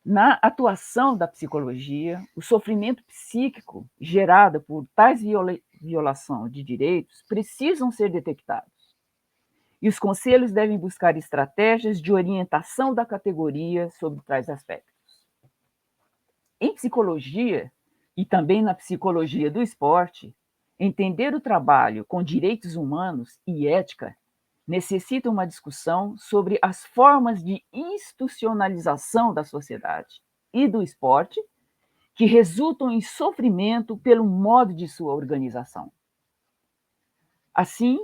Speaker 4: na atuação da psicologia, o sofrimento psíquico gerado por tais violação de direitos precisam ser detectados. E os conselhos devem buscar estratégias de orientação da categoria sobre tais aspectos. Em psicologia, e também na psicologia do esporte, entender o trabalho com direitos humanos e ética necessita uma discussão sobre as formas de institucionalização da sociedade e do esporte que resultam em sofrimento pelo modo de sua organização. Assim,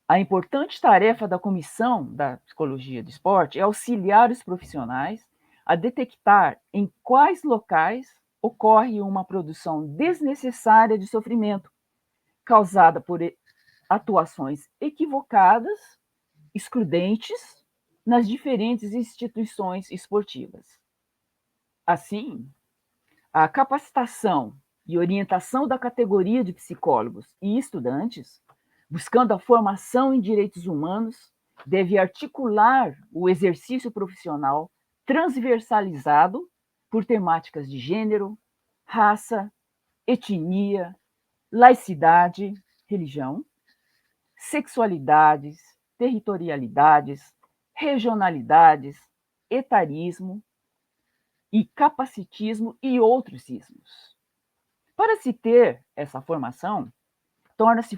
Speaker 4: a importante tarefa da Comissão da Psicologia do Esporte é auxiliar os profissionais a detectar em quais locais ocorre uma produção desnecessária de sofrimento, causada por atuações equivocadas, excludentes, nas diferentes instituições esportivas. Assim, a capacitação e orientação da categoria de psicólogos e estudantes, buscando a formação em direitos humanos, deve articular o exercício profissional transversalizado por temáticas de gênero, raça, etnia, laicidade, religião, sexualidades, territorialidades, regionalidades, etarismo e capacitismo e outros ismos. Para se ter essa formação, torna-se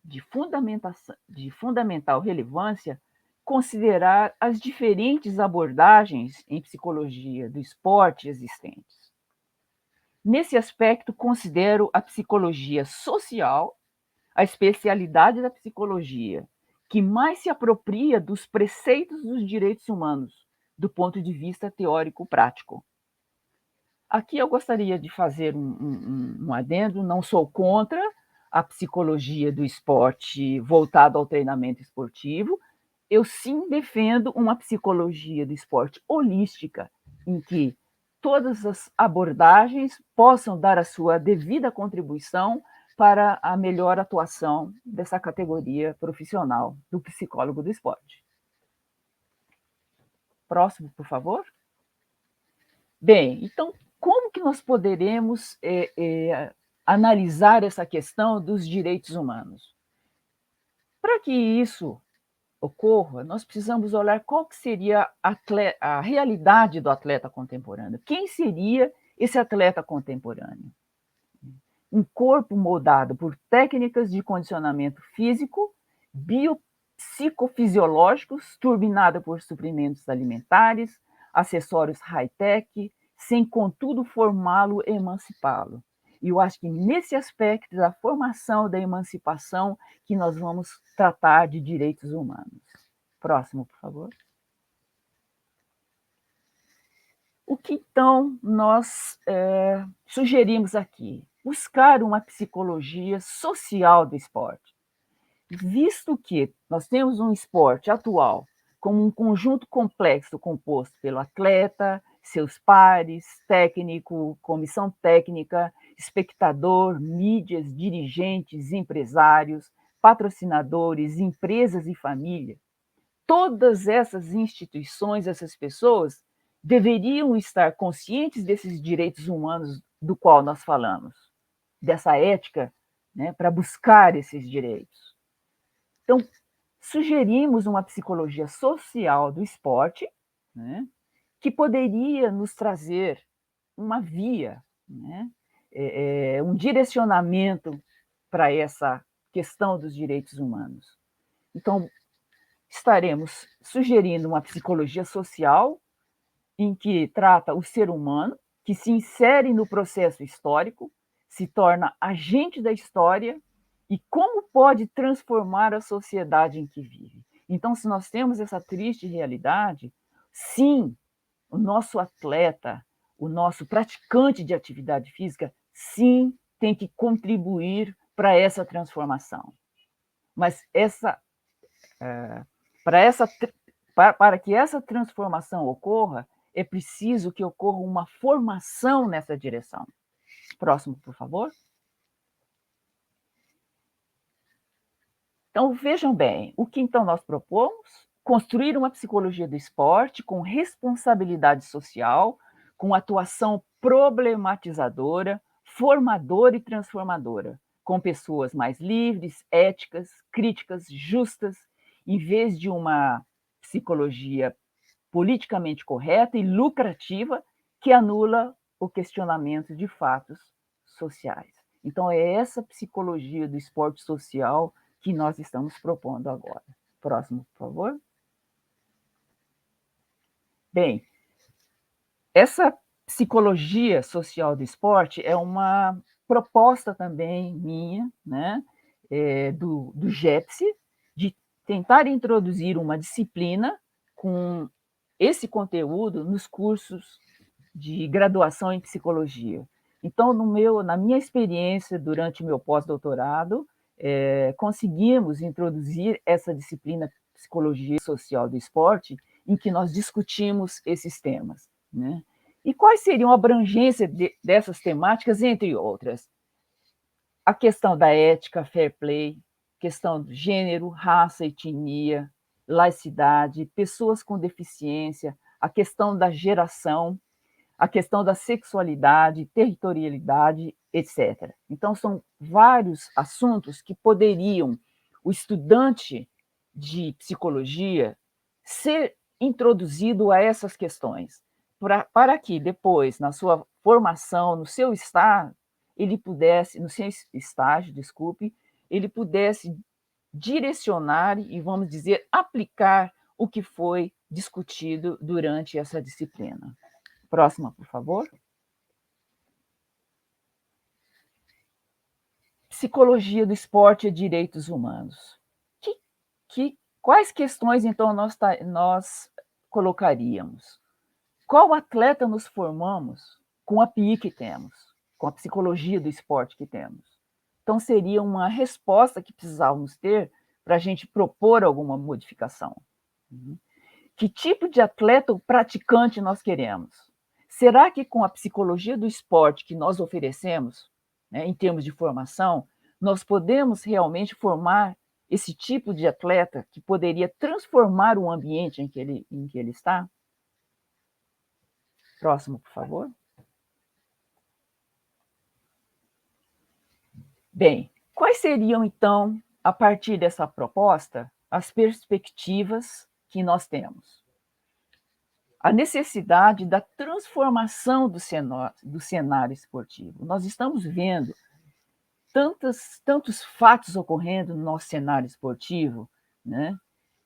Speaker 4: de fundamental relevância, considerar as diferentes abordagens em psicologia do esporte existentes. Nesse aspecto, considero a psicologia social a especialidade da psicologia que mais se apropria dos preceitos dos direitos humanos, do ponto de vista teórico-prático. Aqui eu gostaria de fazer um adendo, não sou contra a psicologia do esporte voltada ao treinamento esportivo, eu sim defendo uma psicologia do esporte holística, em que todas as abordagens possam dar a sua devida contribuição para a melhor atuação dessa categoria profissional do psicólogo do esporte. Próximo, por favor. Bem, então, como que nós poderemos analisar essa questão dos direitos humanos? Para que isso ocorra, nós precisamos olhar qual que seria a realidade do atleta contemporâneo. Quem seria esse atleta contemporâneo? Um corpo moldado por técnicas de condicionamento físico, biopsicofisiológicos, turbinado por suprimentos alimentares, acessórios high-tech, sem, contudo, formá-lo e emancipá-lo. E eu acho que nesse aspecto da formação da emancipação que nós vamos tratar de direitos humanos. Próximo, por favor. O que, então, nós sugerimos aqui? Buscar uma psicologia social do esporte. Visto que nós temos um esporte atual como um conjunto complexo composto pelo atleta, seus pares, técnico, comissão técnica, espectador, mídias, dirigentes, empresários, patrocinadores, empresas e família, todas essas instituições, essas pessoas, deveriam estar conscientes desses direitos humanos do qual nós falamos, dessa ética, né, para buscar esses direitos. Então, sugerimos uma psicologia social do esporte, né, que poderia nos trazer uma via, né, um direcionamento para essa questão dos direitos humanos. Então, estaremos sugerindo uma psicologia social em que trata o ser humano, que se insere no processo histórico, se torna agente da história e como pode transformar a sociedade em que vive. Então, se nós temos essa triste realidade, sim, o nosso atleta, o nosso praticante de atividade física, sim, tem que contribuir para essa transformação. Mas para que essa transformação ocorra, é preciso que ocorra uma formação nessa direção. Próximo, por favor. Então, vejam bem, o que então nós propomos? Construir uma psicologia do esporte com responsabilidade social, com atuação problematizadora, formadora e transformadora, com pessoas mais livres, éticas, críticas, justas, em vez de uma psicologia politicamente correta e lucrativa que anula o questionamento de fatos sociais. Então, é essa psicologia do esporte social que nós estamos propondo agora. Próximo, por favor. Bem, essa psicologia social do esporte é uma proposta também minha, né, do GEPSE, de tentar introduzir uma disciplina com esse conteúdo nos cursos de graduação em psicologia. Então, na minha experiência durante meu pós-doutorado, conseguimos introduzir essa disciplina psicologia social do esporte, em que nós discutimos esses temas, né? E quais seriam a abrangência dessas temáticas, entre outras? A questão da ética, fair play, questão do gênero, raça, etnia, laicidade, pessoas com deficiência, a questão da geração, a questão da sexualidade, territorialidade, etc. Então, são vários assuntos que poderiam o estudante de psicologia ser introduzido a essas questões, para que depois, na sua formação, no seu estágio, ele pudesse direcionar e, vamos dizer, aplicar o que foi discutido durante essa disciplina. Próxima, por favor. Psicologia do esporte e direitos humanos. Quais questões, então, nós colocaríamos? Qual atleta nos formamos com a PI que temos, com a psicologia do esporte que temos? Então, seria uma resposta que precisávamos ter para a gente propor alguma modificação. Que tipo de atleta ou praticante nós queremos? Será que com a psicologia do esporte que nós oferecemos, né, em termos de formação, nós podemos realmente formar esse tipo de atleta que poderia transformar o ambiente em que ele está? Próximo, por favor. Bem, quais seriam, então, a partir dessa proposta, as perspectivas que nós temos? A necessidade da transformação do cenário esportivo. Nós estamos vendo tantos fatos ocorrendo no nosso cenário esportivo, né,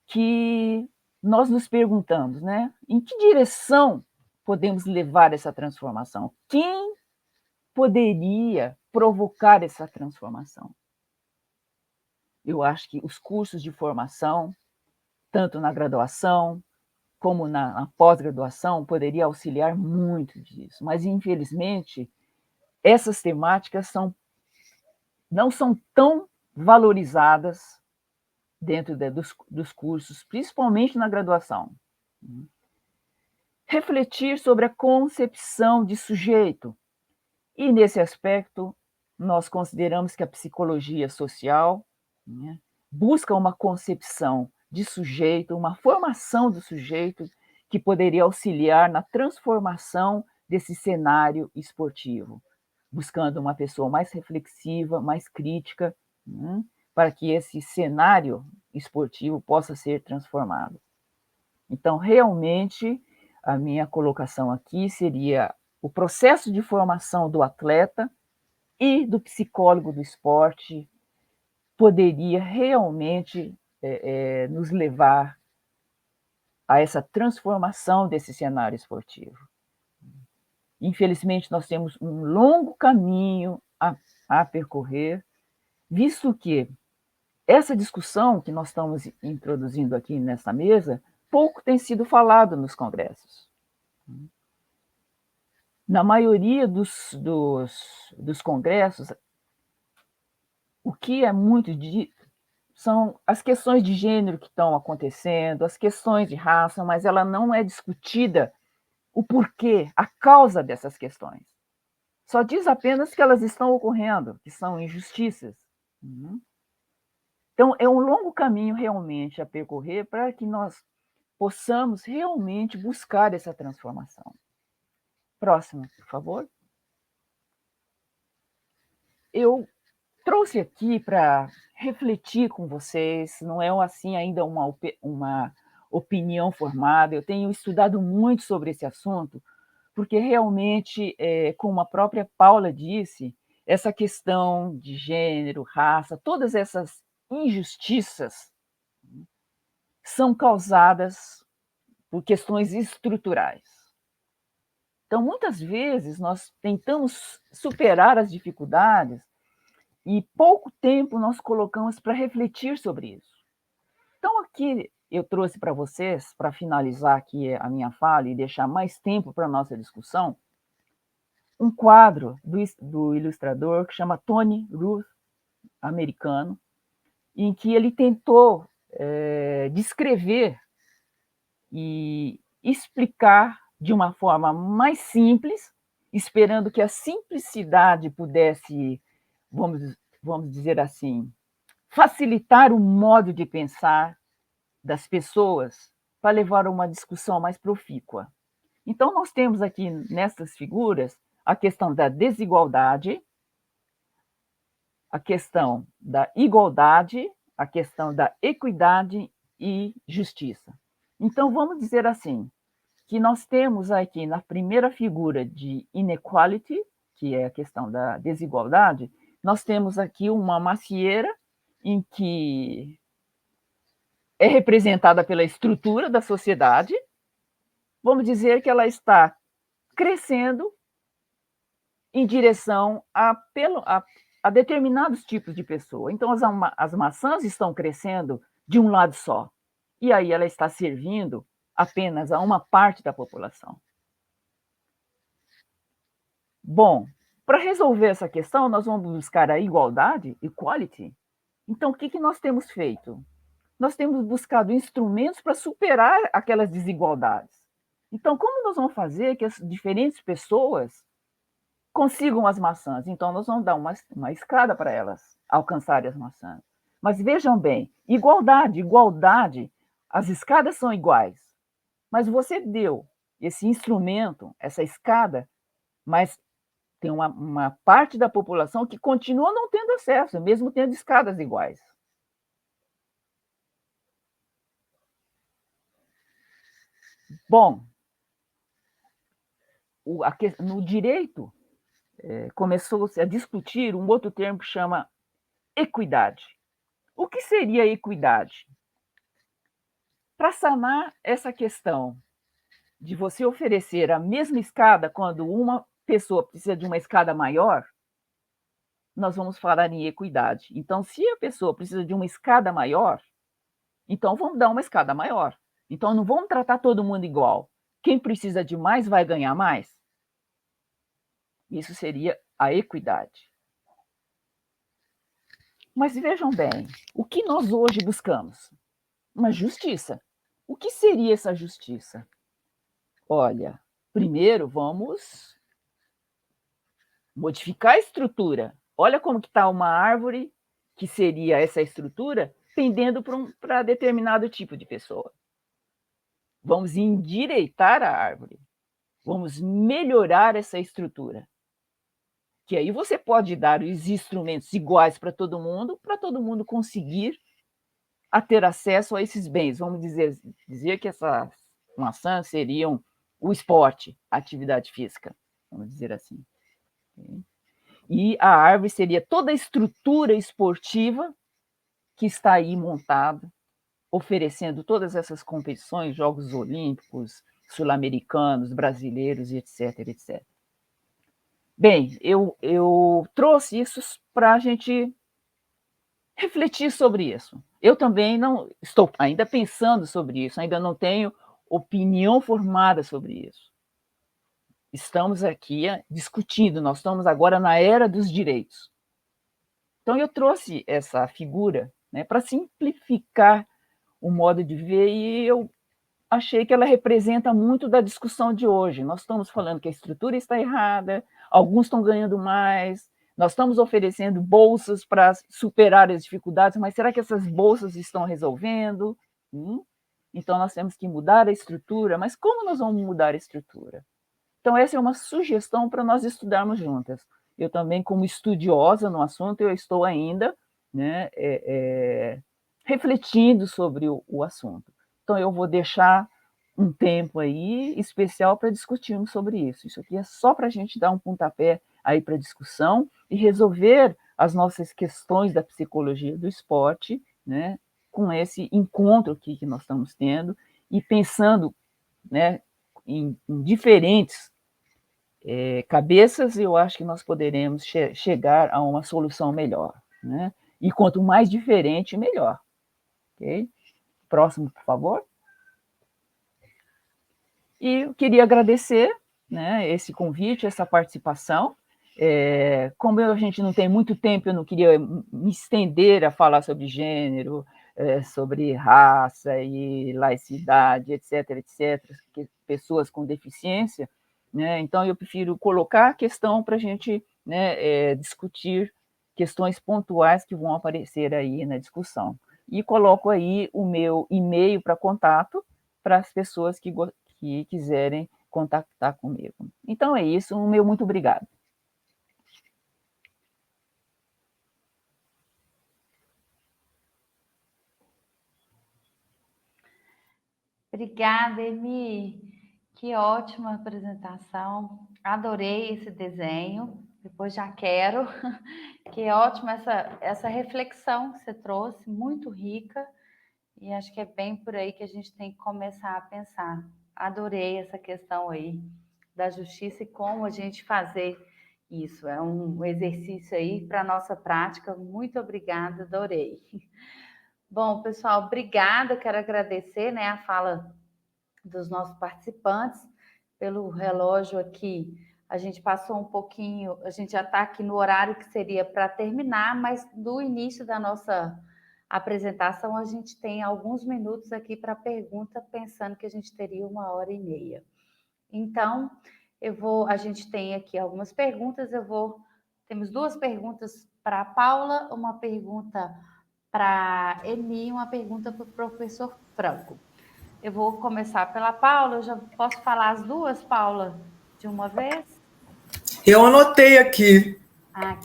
Speaker 4: que nós nos perguntamos, né, em que direção podemos levar essa transformação? Quem poderia provocar essa transformação? Eu acho que os cursos de formação, tanto na graduação como na pós-graduação, poderia auxiliar muito disso. Mas, infelizmente, essas temáticas não são tão valorizadas dentro dos cursos, principalmente na graduação. Refletir sobre a concepção de sujeito. E, nesse aspecto, nós consideramos que a psicologia social, né, busca uma concepção de sujeito, uma formação do sujeito que poderia auxiliar na transformação desse cenário esportivo, buscando uma pessoa mais reflexiva, mais crítica, né, para que esse cenário esportivo possa ser transformado. Então, realmente, a minha colocação aqui seria o processo de formação do atleta e do psicólogo do esporte poderia realmente nos levar a essa transformação desse cenário esportivo. Infelizmente, nós temos um longo caminho a percorrer, visto que essa discussão que nós estamos introduzindo aqui nessa mesa, pouco tem sido falado nos congressos. Na maioria dos congressos, o que é muito dito são as questões de gênero que estão acontecendo, as questões de raça, mas ela não é discutida o porquê, a causa dessas questões. Só diz apenas que elas estão ocorrendo, que são injustiças. Então, é um longo caminho realmente a percorrer para que nós possamos realmente buscar essa transformação. Próximo, por favor. Eu trouxe aqui para refletir com vocês, não é assim ainda uma opinião formada, eu tenho estudado muito sobre esse assunto, porque realmente, como a própria Paula disse, essa questão de gênero, raça, todas essas injustiças são causadas por questões estruturais. Então, muitas vezes, nós tentamos superar as dificuldades e pouco tempo nós colocamos para refletir sobre isso. Então, aqui eu trouxe para vocês, para finalizar aqui a minha fala e deixar mais tempo para a nossa discussão, um quadro do ilustrador que chama Tony Ruth, americano, em que ele tentou descrever e explicar de uma forma mais simples, esperando que a simplicidade pudesse, vamos dizer assim, facilitar o modo de pensar das pessoas para levar a uma discussão mais profícua. Então, nós temos aqui nessas figuras a questão da desigualdade, a questão da igualdade, a questão da equidade e justiça. Então, vamos dizer assim, que nós temos aqui na primeira figura de inequality, que é a questão da desigualdade, nós temos aqui uma macieira em que é representada pela estrutura da sociedade, vamos dizer que ela está crescendo em direção a determinados tipos de pessoa. Então, as maçãs estão crescendo de um lado só, e aí ela está servindo apenas a uma parte da população. Bom, para resolver essa questão, nós vamos buscar a igualdade, equality. Então, o que nós temos feito? Nós temos buscado instrumentos para superar aquelas desigualdades. Então, como nós vamos fazer que as diferentes pessoas consigam as maçãs? Então, nós vamos dar uma escada para elas alcançarem as maçãs. Mas vejam bem, igualdade, as escadas são iguais, mas você deu esse instrumento, essa escada, mas tem uma parte da população que continua não tendo acesso, mesmo tendo escadas iguais. Bom, no direito, começou-se a discutir um outro termo que chama equidade. O que seria equidade? Para sanar essa questão de você oferecer a mesma escada quando uma pessoa precisa de uma escada maior, nós vamos falar em equidade. Então, se a pessoa precisa de uma escada maior, então vamos dar uma escada maior. Então, não vamos tratar todo mundo igual. Quem precisa de mais vai ganhar mais. Isso seria a equidade. Mas vejam bem, o que nós hoje buscamos? Uma justiça. O que seria essa justiça? Olha, primeiro vamos modificar a estrutura. Olha como que está uma árvore, que seria essa estrutura, pendendo para determinado tipo de pessoa. Vamos endireitar a árvore. Vamos melhorar essa estrutura. Que aí você pode dar os instrumentos iguais para todo mundo conseguir a ter acesso a esses bens. Vamos dizer que essas maçãs seriam o esporte, a atividade física, vamos dizer assim. E a árvore seria toda a estrutura esportiva que está aí montada, oferecendo todas essas competições, Jogos Olímpicos, sul-americanos, brasileiros, etc, etc. Bem, eu trouxe isso para a gente refletir sobre isso. Eu também não estou ainda pensando sobre isso, ainda não tenho opinião formada sobre isso. Estamos aqui discutindo, nós estamos agora na era dos direitos. Então, eu trouxe essa figura, né, para simplificar o modo de ver, e eu achei que ela representa muito da discussão de hoje. Nós estamos falando que a estrutura está errada, alguns estão ganhando mais, nós estamos oferecendo bolsas para superar as dificuldades, mas será que essas bolsas estão resolvendo? Então, nós temos que mudar a estrutura, mas como nós vamos mudar a estrutura? Então, essa é uma sugestão para nós estudarmos juntas. Eu também, como estudiosa no assunto, eu estou ainda, né, refletindo sobre o assunto. Então, eu vou deixar um tempo aí especial para discutirmos sobre isso. Isso aqui é só para a gente dar um pontapé aí para discussão e resolver as nossas questões da psicologia do esporte, né, com esse encontro aqui que nós estamos tendo e pensando, né, em diferentes cabeças, eu acho que nós poderemos chegar a uma solução melhor, né? E quanto mais diferente, melhor. Ok? Próximo, por favor. E eu queria agradecer, né, esse convite, essa participação. Como a gente não tem muito tempo, eu não queria me estender a falar sobre gênero, sobre raça e laicidade, etc., pessoas com deficiência, né? Então, eu prefiro colocar a questão para a gente, né, discutir questões pontuais que vão aparecer aí na discussão. E coloco aí o meu e-mail para contato para as pessoas que quiserem contactar comigo. Então, é isso. O meu muito obrigado.
Speaker 1: Obrigada, Emi. Que ótima apresentação. Adorei esse desenho. Depois já quero. Que ótima essa reflexão que você trouxe, muito rica. E acho que é bem por aí que a gente tem que começar a pensar. Adorei essa questão aí da justiça e como a gente fazer isso. É um exercício aí para a nossa prática. Muito obrigada, adorei. Bom, pessoal, obrigada. Quero agradecer, né, a fala dos nossos participantes. Pelo relógio aqui, a gente passou um pouquinho, a gente já está aqui no horário que seria para terminar, mas do início da nossa apresentação, a gente tem alguns minutos aqui para pergunta, pensando que a gente teria 1h30. Então, a gente tem aqui algumas perguntas, temos 2 perguntas para a Paula, uma pergunta para a Emi e uma pergunta para o professor Franco. Eu vou começar pela Paula, eu já posso falar as 2, Paula, de uma vez?
Speaker 2: Eu anotei aqui.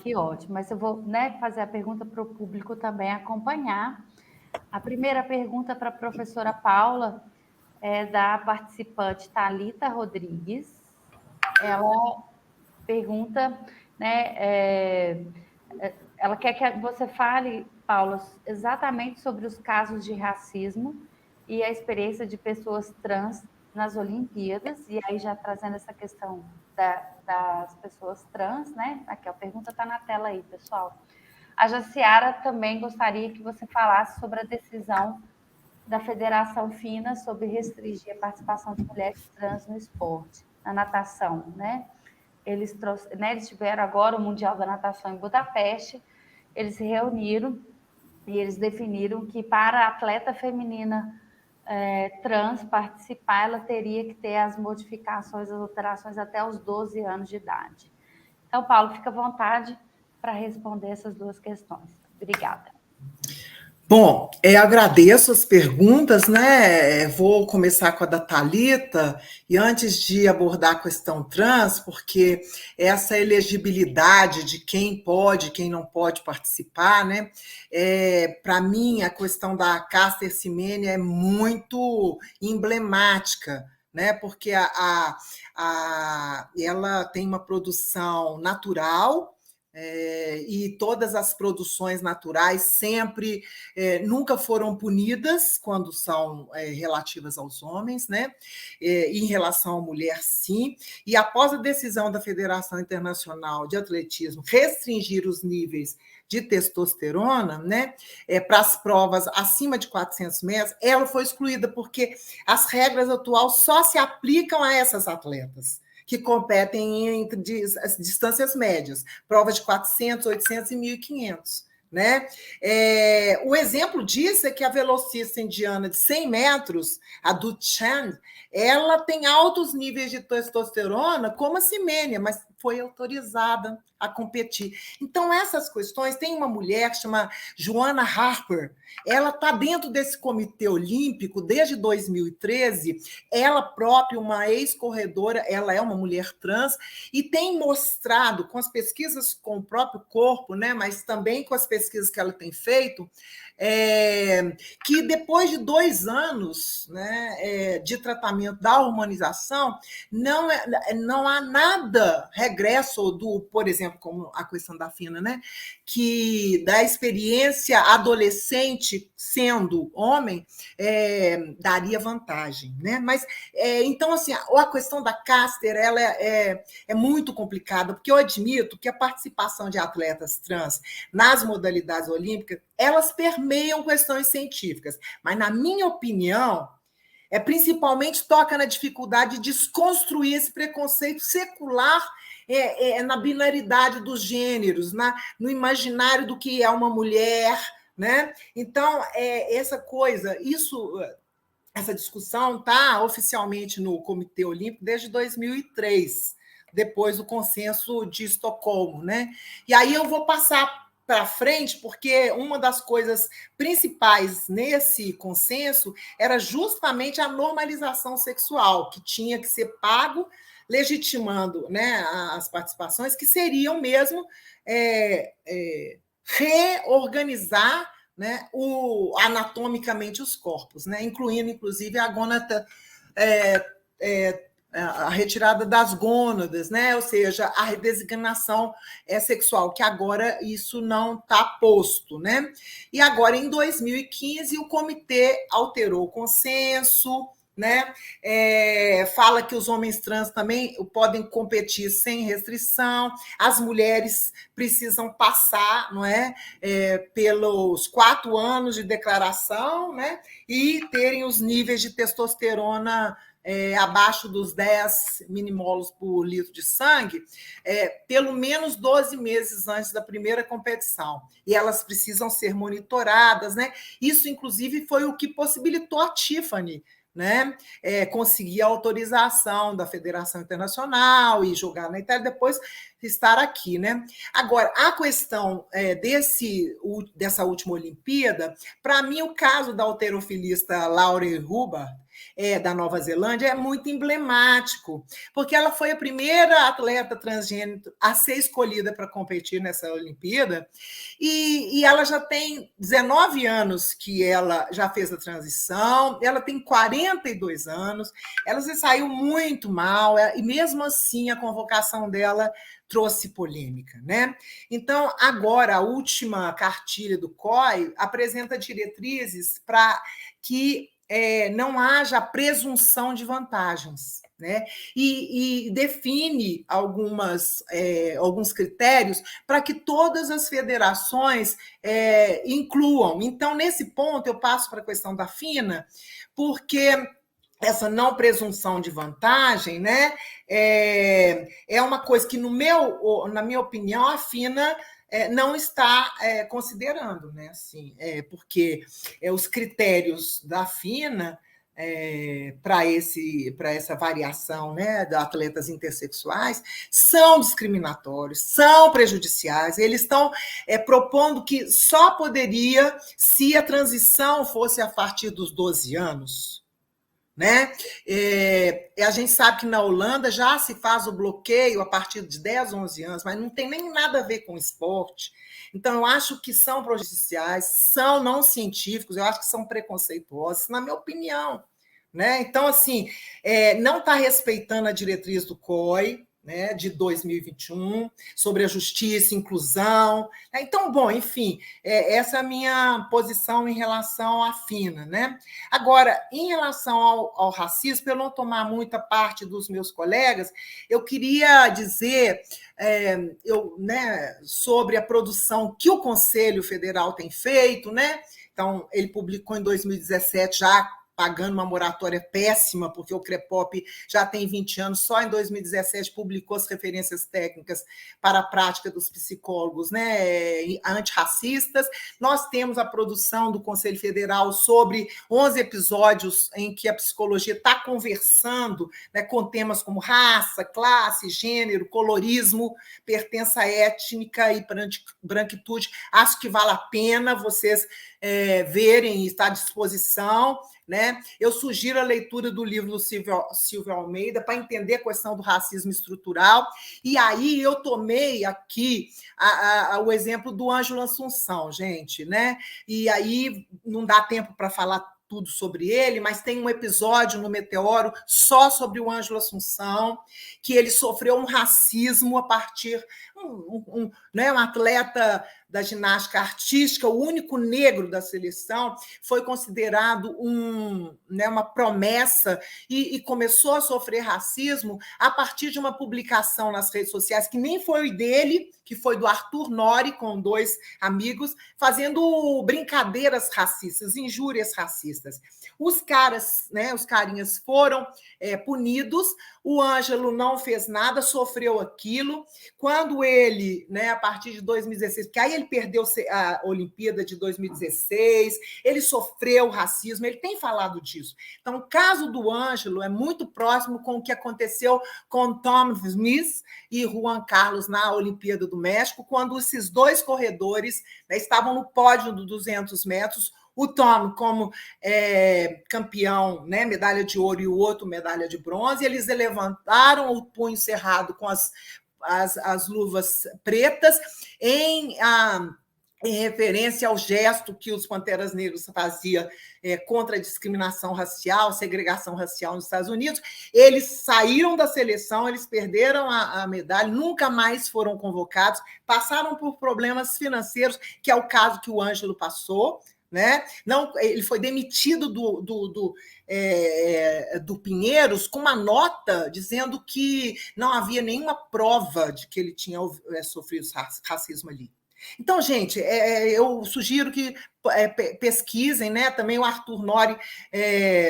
Speaker 1: Que ótimo, mas eu vou, né, fazer a pergunta para o público também acompanhar. A primeira pergunta para a professora Paula é da participante Thalita Rodrigues. Ela pergunta, né, ela quer que você fale, Paula, exatamente sobre os casos de racismo e a experiência de pessoas trans nas Olimpíadas, e aí já trazendo essa questão das pessoas trans, né? Aqui, a pergunta está na tela aí, pessoal. A Jaciara também gostaria que você falasse sobre a decisão da Federação FINA sobre restringir a participação de mulheres trans no esporte, na natação, né? Eles tiveram agora o Mundial da Natação em Budapeste, eles se reuniram e eles definiram que para a atleta feminina trans participar, ela teria que ter as modificações, as alterações até os 12 anos de idade. Então, Paulo, fica à vontade para responder essas 2 questões. Obrigada.
Speaker 2: Bom, agradeço as perguntas, né? Vou começar com a da Thalita, e antes de abordar a questão trans, porque essa elegibilidade de quem pode e quem não pode participar, né? Para mim, a questão da Caster Semenya é muito emblemática, né? Porque ela tem uma produção natural, e todas as produções naturais sempre nunca foram punidas quando são relativas aos homens, né? Em relação à mulher, sim. E após a decisão da Federação Internacional de Atletismo restringir os níveis de testosterona, né, para as provas acima de 400 metros, ela foi excluída, porque as regras atuais só se aplicam a essas atletas que competem entre as distâncias médias, provas de 400, 800 e 1.500. né? O exemplo disso é que a velocista indiana de 100 metros, a Dutch Chand, ela tem altos níveis de testosterona, como a Semenya, mas foi autorizada a competir. Então, essas questões, tem uma mulher que chama Joanna Harper, ela está dentro desse comitê olímpico desde 2013, ela própria, uma ex-corredora, ela é uma mulher trans, e tem mostrado, com as pesquisas com o próprio corpo, né, mas também com as pesquisas que ela tem feito, que depois de 2 anos, né, de tratamento da hormonização, não há nada regresso do, por exemplo, como a questão da Fina, né, que da experiência adolescente sendo homem, daria vantagem, né? Mas então, assim, a questão da Caster, ela é muito complicada, porque eu admito que a participação de atletas trans nas modalidades olímpicas, elas permeiam questões científicas, mas, na minha opinião, principalmente toca na dificuldade de desconstruir esse preconceito secular na binaridade dos gêneros, no imaginário do que é uma mulher, né? Então, essa coisa, essa discussão está oficialmente no Comitê Olímpico desde 2003, depois do consenso de Estocolmo, né? E aí eu vou passar para frente, porque uma das coisas principais nesse consenso era justamente a normalização sexual, que tinha que ser pago, legitimando, né, as participações, que seriam mesmo reorganizar, né, anatomicamente os corpos, né, incluindo, inclusive, a gônada, a retirada das gônadas, né, ou seja, a redesignação sexual, que agora isso não está posto, né? E agora, em 2015, o comitê alterou o consenso, né? Fala que os homens trans também podem competir sem restrição, as mulheres precisam passar, não é, pelos 4 anos de declaração, né, e terem os níveis de testosterona abaixo dos 10 milimolos por litro de sangue, pelo menos 12 meses antes da primeira competição. E elas precisam ser monitoradas, né? Isso, inclusive, foi o que possibilitou a Tiffany, né, conseguir a autorização da Federação Internacional e jogar na Itália, depois estar aqui, né? Agora, a questão dessa última Olimpíada, para mim, o caso da halterofilista Lauren Hubbard, da Nova Zelândia, é muito emblemático, porque ela foi a primeira atleta transgênero a ser escolhida para competir nessa Olimpíada, e ela já tem 19 anos que ela já fez a transição, ela tem 42 anos, ela se saiu muito mal, e mesmo assim a convocação dela trouxe polêmica, né? Então, agora, a última cartilha do COI apresenta diretrizes para que não haja presunção de vantagens, né? E define alguns critérios para que todas as federações incluam. Então, nesse ponto, eu passo para a questão da FINA, porque essa não presunção de vantagem, né, é uma coisa que, na minha opinião, a FINA não está considerando, né? Assim, porque os critérios da FINA para essa variação, né, de atletas intersexuais são discriminatórios, são prejudiciais. Eles estão propondo que só poderia se a transição fosse a partir dos 12 anos. Né? A gente sabe que na Holanda já se faz o bloqueio a partir de 10, 11 anos, mas não tem nem nada a ver com esporte. Então, eu acho que são prejudiciais, são não científicos, eu acho que são preconceituosos, na minha opinião. Né? Então, assim, não está respeitando a diretriz do COI, né, de 2021, sobre a justiça e inclusão. Então, bom, enfim, essa é a minha posição em relação à FINA. Né? Agora, em relação ao racismo, para eu não tomar muita parte dos meus colegas, eu queria dizer sobre a produção que o Conselho Federal tem feito. Né? Então, ele publicou em 2017 já pagando uma moratória péssima, porque o CREPOP já tem 20 anos, só em 2017 publicou as referências técnicas para a prática dos psicólogos, né, antirracistas. Nós temos a produção do Conselho Federal sobre 11 episódios em que a psicologia está conversando, né, com temas como raça, classe, gênero, colorismo, pertença étnica e branquitude. Acho que vale a pena vocês verem, está à disposição, né? Eu sugiro a leitura do livro do Silvio Almeida para entender a questão do racismo estrutural. E aí eu tomei aqui o exemplo do Ângelo Assunção, gente, né? E aí não dá tempo para falar tudo sobre ele, mas tem um episódio no Meteoro só sobre o Ângelo Assunção, que ele sofreu um racismo a partir né, um atleta da ginástica artística, o único negro da seleção, foi considerado né, uma promessa e começou a sofrer racismo a partir de uma publicação nas redes sociais, que nem foi dele, que foi do Arthur Nori, com 2 amigos, fazendo brincadeiras racistas, injúrias racistas. Os caras, né, os carinhas foram punidos, o Ângelo não fez nada, sofreu aquilo. Quando ele, né, a partir de 2016, porque aí ele perdeu a Olimpíada de 2016, ele sofreu racismo, ele tem falado disso. Então, o caso do Ângelo é muito próximo com o que aconteceu com Tom Smith e Juan Carlos na Olimpíada do México, quando esses 2 corredores, né, estavam no pódio dos 200 metros, o Tom como campeão, né, medalha de ouro, e o outro medalha de bronze, eles levantaram o punho cerrado com as luvas pretas em referência ao gesto que os Panteras Negras faziam contra a discriminação racial, segregação racial nos Estados Unidos. Eles saíram da seleção, eles perderam a medalha, nunca mais foram convocados, passaram por problemas financeiros, que é o caso que o Ângelo passou, né? Não, ele foi demitido do Pinheiros com uma nota dizendo que não havia nenhuma prova de que ele tinha sofrido racismo ali. Então, gente, eu sugiro que pesquisem, né? Também o Arthur Nori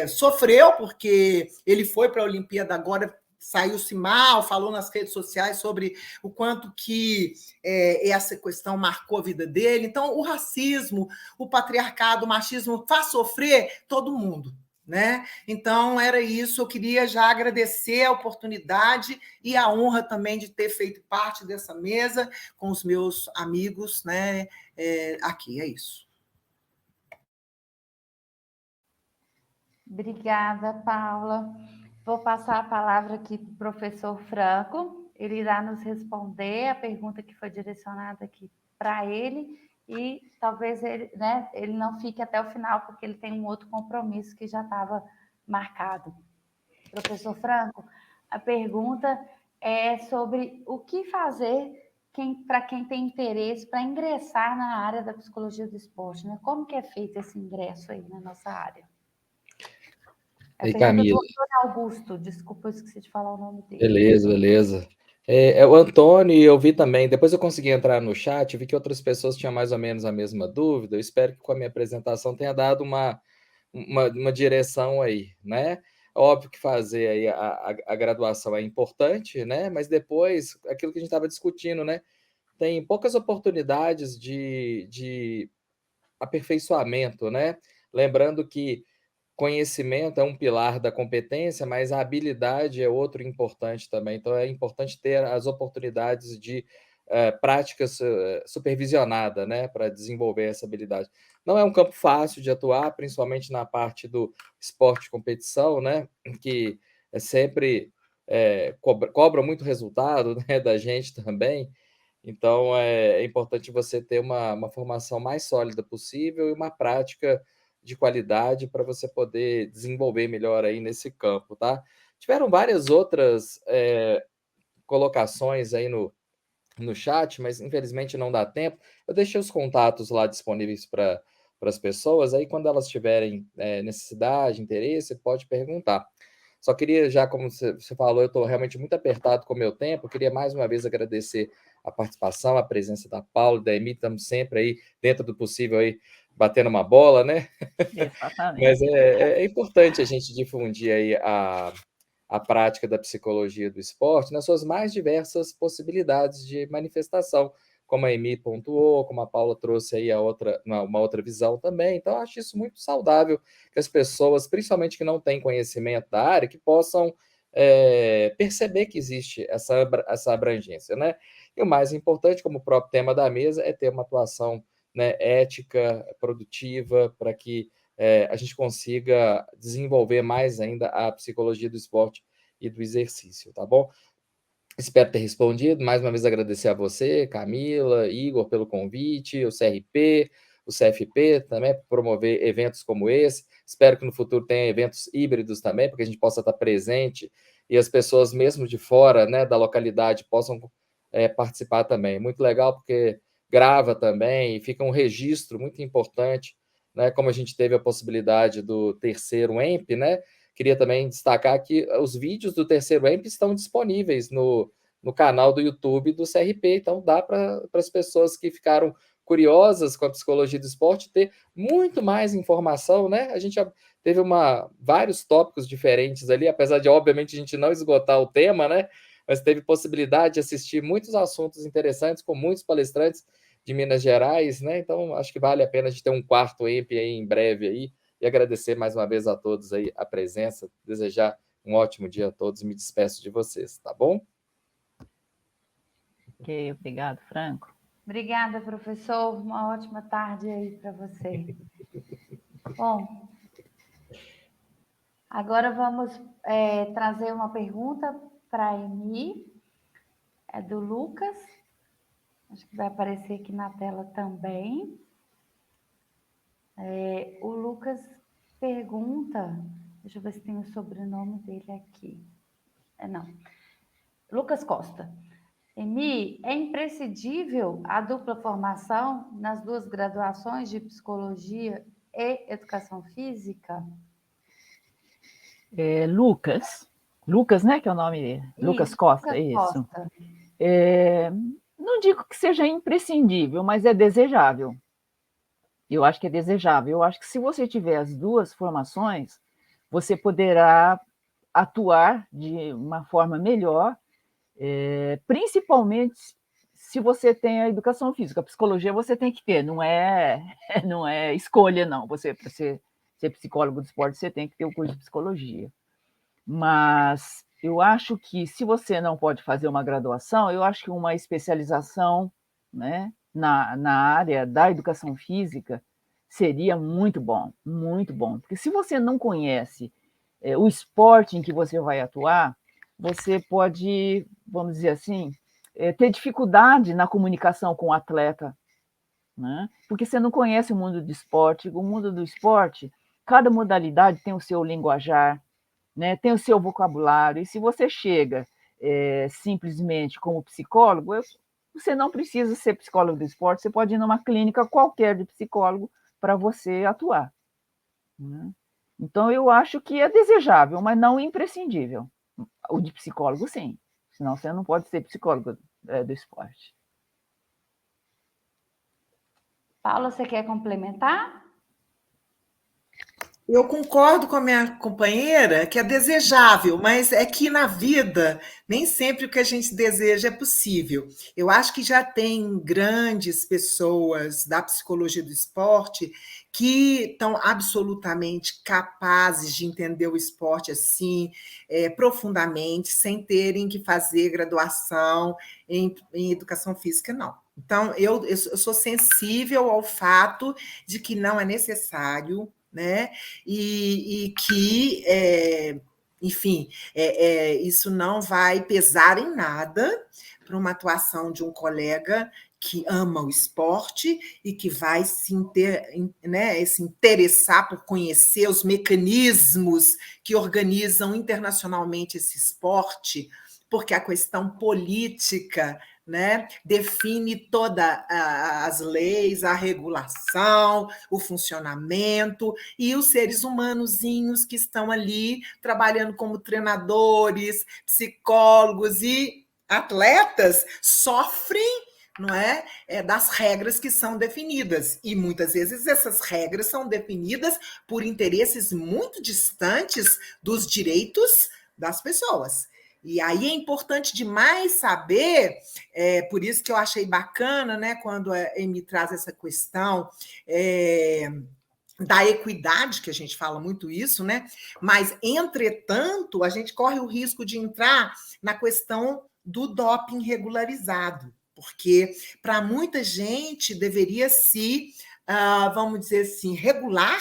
Speaker 2: sofreu, porque ele foi para a Olimpíada agora, saiu-se mal, falou nas redes sociais sobre o quanto que essa questão marcou a vida dele. Então, o racismo, o patriarcado, o machismo faz sofrer todo mundo, né? Então, era isso. Eu queria já agradecer a oportunidade e a honra também de ter feito parte dessa mesa com os meus amigos, né? Aqui, é isso.
Speaker 1: Obrigada, Paula. Vou passar a palavra aqui para o professor Franco. Ele irá nos responder a pergunta que foi direcionada aqui para ele e talvez ele, né, ele não fique até o final, porque ele tem um outro compromisso que já estava marcado. Professor Franco, a pergunta é sobre o que fazer para quem tem interesse para ingressar na área da psicologia do esporte, né? Como que é feito esse ingresso aí na nossa área?
Speaker 3: Ei, Camila.
Speaker 1: Do Antônio Augusto, desculpa, eu esqueci de falar o nome dele.
Speaker 3: Beleza. O Antônio, eu vi também, depois eu consegui entrar no chat, vi que outras pessoas tinham mais ou menos a mesma dúvida. Eu espero que com a minha apresentação tenha dado uma direção aí, né? Óbvio que fazer aí a graduação é importante, né? Mas depois, aquilo que a gente estava discutindo, né? Tem poucas oportunidades de aperfeiçoamento, né? Lembrando que conhecimento é um pilar da competência, mas a habilidade é outro importante também. Então, é importante ter as oportunidades de prática supervisionada, né, para desenvolver essa habilidade. Não é um campo fácil de atuar, principalmente na parte do esporte de competição, né, que sempre cobra muito resultado, né, da gente também. Então, é importante você ter uma formação mais sólida possível e uma prática de qualidade para você poder desenvolver melhor aí nesse campo, tá? Tiveram várias outras colocações aí no chat, mas infelizmente não dá tempo. Eu deixei os contatos lá disponíveis para as pessoas, aí quando elas tiverem necessidade, interesse, pode perguntar. Só queria, já como você falou, eu estou realmente muito apertado com o meu tempo, eu queria mais uma vez agradecer a participação, a presença da Paula, da Emi, estamos sempre aí, dentro do possível, aí, batendo uma bola, né?
Speaker 4: Exatamente.
Speaker 3: Mas é importante a gente difundir aí a prática da psicologia do esporte nas suas mais diversas possibilidades de manifestação, como a Emi pontuou, como a Paula trouxe aí uma outra visão também. Então, eu acho isso muito saudável, que as pessoas, principalmente que não têm conhecimento da área, que possam perceber que existe essa abrangência, né? E o mais importante, como o próprio tema da mesa, é ter uma atuação, né, ética, produtiva, para que a gente consiga desenvolver mais ainda a psicologia do esporte e do exercício, tá bom? Espero ter respondido. Mais uma vez agradecer a você, Camila, Igor, pelo convite, o CRP, o CFP também, por promover eventos como esse. Espero que no futuro tenha eventos híbridos também, para que a gente possa estar presente e as pessoas mesmo de fora, né, da localidade possam participar também. Muito legal, porque grava também e fica um registro muito importante, né, como a gente teve a possibilidade do terceiro EMP, né? Queria também destacar que os vídeos do terceiro EMP estão disponíveis no canal do YouTube do CRP, então dá para as pessoas que ficaram curiosas com a psicologia do esporte ter muito mais informação, né? A gente já teve vários tópicos diferentes ali, apesar de, obviamente, a gente não esgotar o tema, né? Mas teve possibilidade de assistir muitos assuntos interessantes com muitos palestrantes de Minas Gerais, né? Então, acho que vale a pena a gente ter um quarto EMP aí em breve aí, e agradecer mais uma vez a todos aí a presença, desejar um ótimo dia a todos e me despeço de vocês, tá bom?
Speaker 4: Ok, obrigado, Franco.
Speaker 1: Obrigada, professor. Uma ótima tarde aí para você. Bom, agora vamos trazer uma pergunta para a Emi, é do Lucas. Acho que vai aparecer aqui na tela também. O Lucas pergunta, deixa eu ver se tem o sobrenome dele aqui. Não. Lucas Costa. Emi, é imprescindível a dupla formação nas duas graduações de psicologia e educação física?
Speaker 4: Lucas, né, que é o nome dele? Lucas Costa,
Speaker 1: Lucas
Speaker 4: isso.
Speaker 1: Costa.
Speaker 4: Não digo que seja imprescindível, mas é desejável. Eu acho que é desejável. Eu acho que se você tiver as duas formações, você poderá atuar de uma forma melhor, principalmente se você tem a educação física. A psicologia você tem que ter, não é escolha, não. Você, para ser psicólogo do esporte, você tem que ter o curso de psicologia. Mas eu acho que se você não pode fazer uma graduação, eu acho que uma especialização, né, na área da educação física seria muito bom, porque se você não conhece o esporte em que você vai atuar, você pode, vamos dizer assim, ter dificuldade na comunicação com o atleta, né? Porque você não conhece o mundo do esporte. O mundo do esporte, cada modalidade tem o seu linguajar, né? Tem o seu vocabulário, e se você chega simplesmente como psicólogo, você não precisa ser psicólogo do esporte, você pode ir numa clínica qualquer de psicólogo para você atuar, né? Então, eu acho que é desejável, mas não imprescindível. O de psicólogo, sim. Senão você não pode ser psicólogo do esporte.
Speaker 1: Paula, você quer complementar?
Speaker 2: Eu concordo com a minha companheira que é desejável, mas é que na vida nem sempre o que a gente deseja é possível. Eu acho que já tem grandes pessoas da psicologia do esporte que estão absolutamente capazes de entender o esporte assim, profundamente, sem terem que fazer graduação em educação física, não. Então, eu sou sensível ao fato de que não é necessário, né? E que, enfim, isso não vai pesar em nada para uma atuação de um colega que ama o esporte e que vai se interessar por conhecer os mecanismos que organizam internacionalmente esse esporte, porque a questão política, né, define todas as leis, a regulação, o funcionamento, e os seres humanozinhos que estão ali trabalhando como treinadores, psicólogos e atletas sofrem não é? Das regras que são definidas. E muitas vezes essas regras são definidas por interesses muito distantes dos direitos das pessoas. E aí é importante demais saber, por isso que eu achei bacana, né, quando a Amy traz essa questão da equidade, que a gente fala muito isso, né? Mas, entretanto, a gente corre o risco de entrar na questão do doping regularizado, porque para muita gente deveria se, vamos dizer assim, regular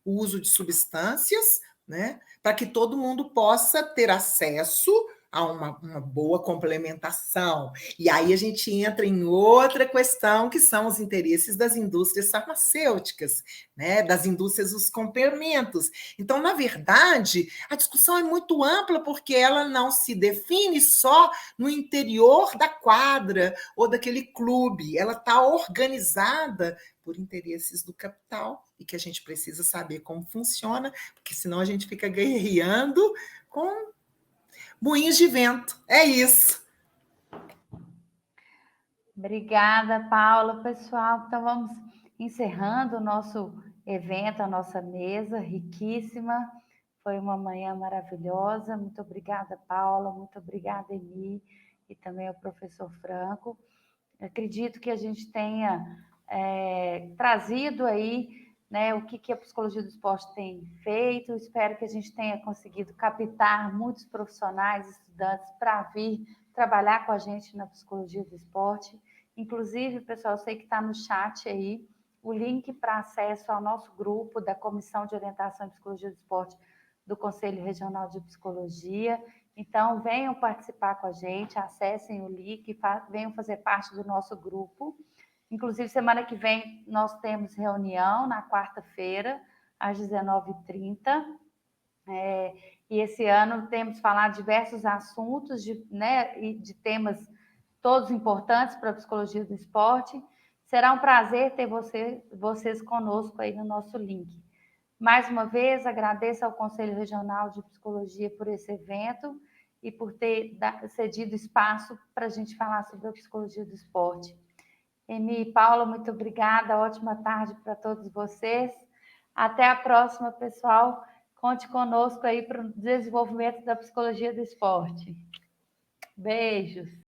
Speaker 2: o uso de substâncias, né? Para que todo mundo possa ter acesso a uma boa complementação. E aí a gente entra em outra questão, que são os interesses das indústrias farmacêuticas, né? Das indústrias dos complementos. Então, na verdade, a discussão é muito ampla, porque ela não se define só no interior da quadra ou daquele clube, ela está organizada por interesses do capital, e que a gente precisa saber como funciona, porque senão a gente fica guerreando com moinhos de vento. É isso.
Speaker 1: Obrigada, Paula. Pessoal, então vamos encerrando o nosso evento, a nossa mesa riquíssima. Foi uma manhã maravilhosa. Muito obrigada, Paula. Muito obrigada, Emi, e também ao professor Franco. Acredito que a gente tenha trazido aí, né, o que a psicologia do esporte tem feito. Espero que a gente tenha conseguido captar muitos profissionais, estudantes, para vir trabalhar com a gente na psicologia do esporte. Inclusive, pessoal, eu sei que está no chat aí o link para acesso ao nosso grupo da Comissão de Orientação em Psicologia do Esporte do Conselho Regional de Psicologia. Então, venham participar com a gente, acessem o link, venham fazer parte do nosso grupo. Inclusive, semana que vem nós temos reunião, na quarta-feira, às 19h30. E esse ano temos falado diversos assuntos, de temas todos importantes para a psicologia do esporte. Será um prazer ter vocês conosco aí no nosso link. Mais uma vez, agradeço ao Conselho Regional de Psicologia por esse evento e por ter cedido espaço para a gente falar sobre a psicologia do esporte. Emi e Paula, muito obrigada. Ótima tarde para todos vocês. Até a próxima, pessoal. Conte conosco aí para o desenvolvimento da psicologia do esporte. Beijos.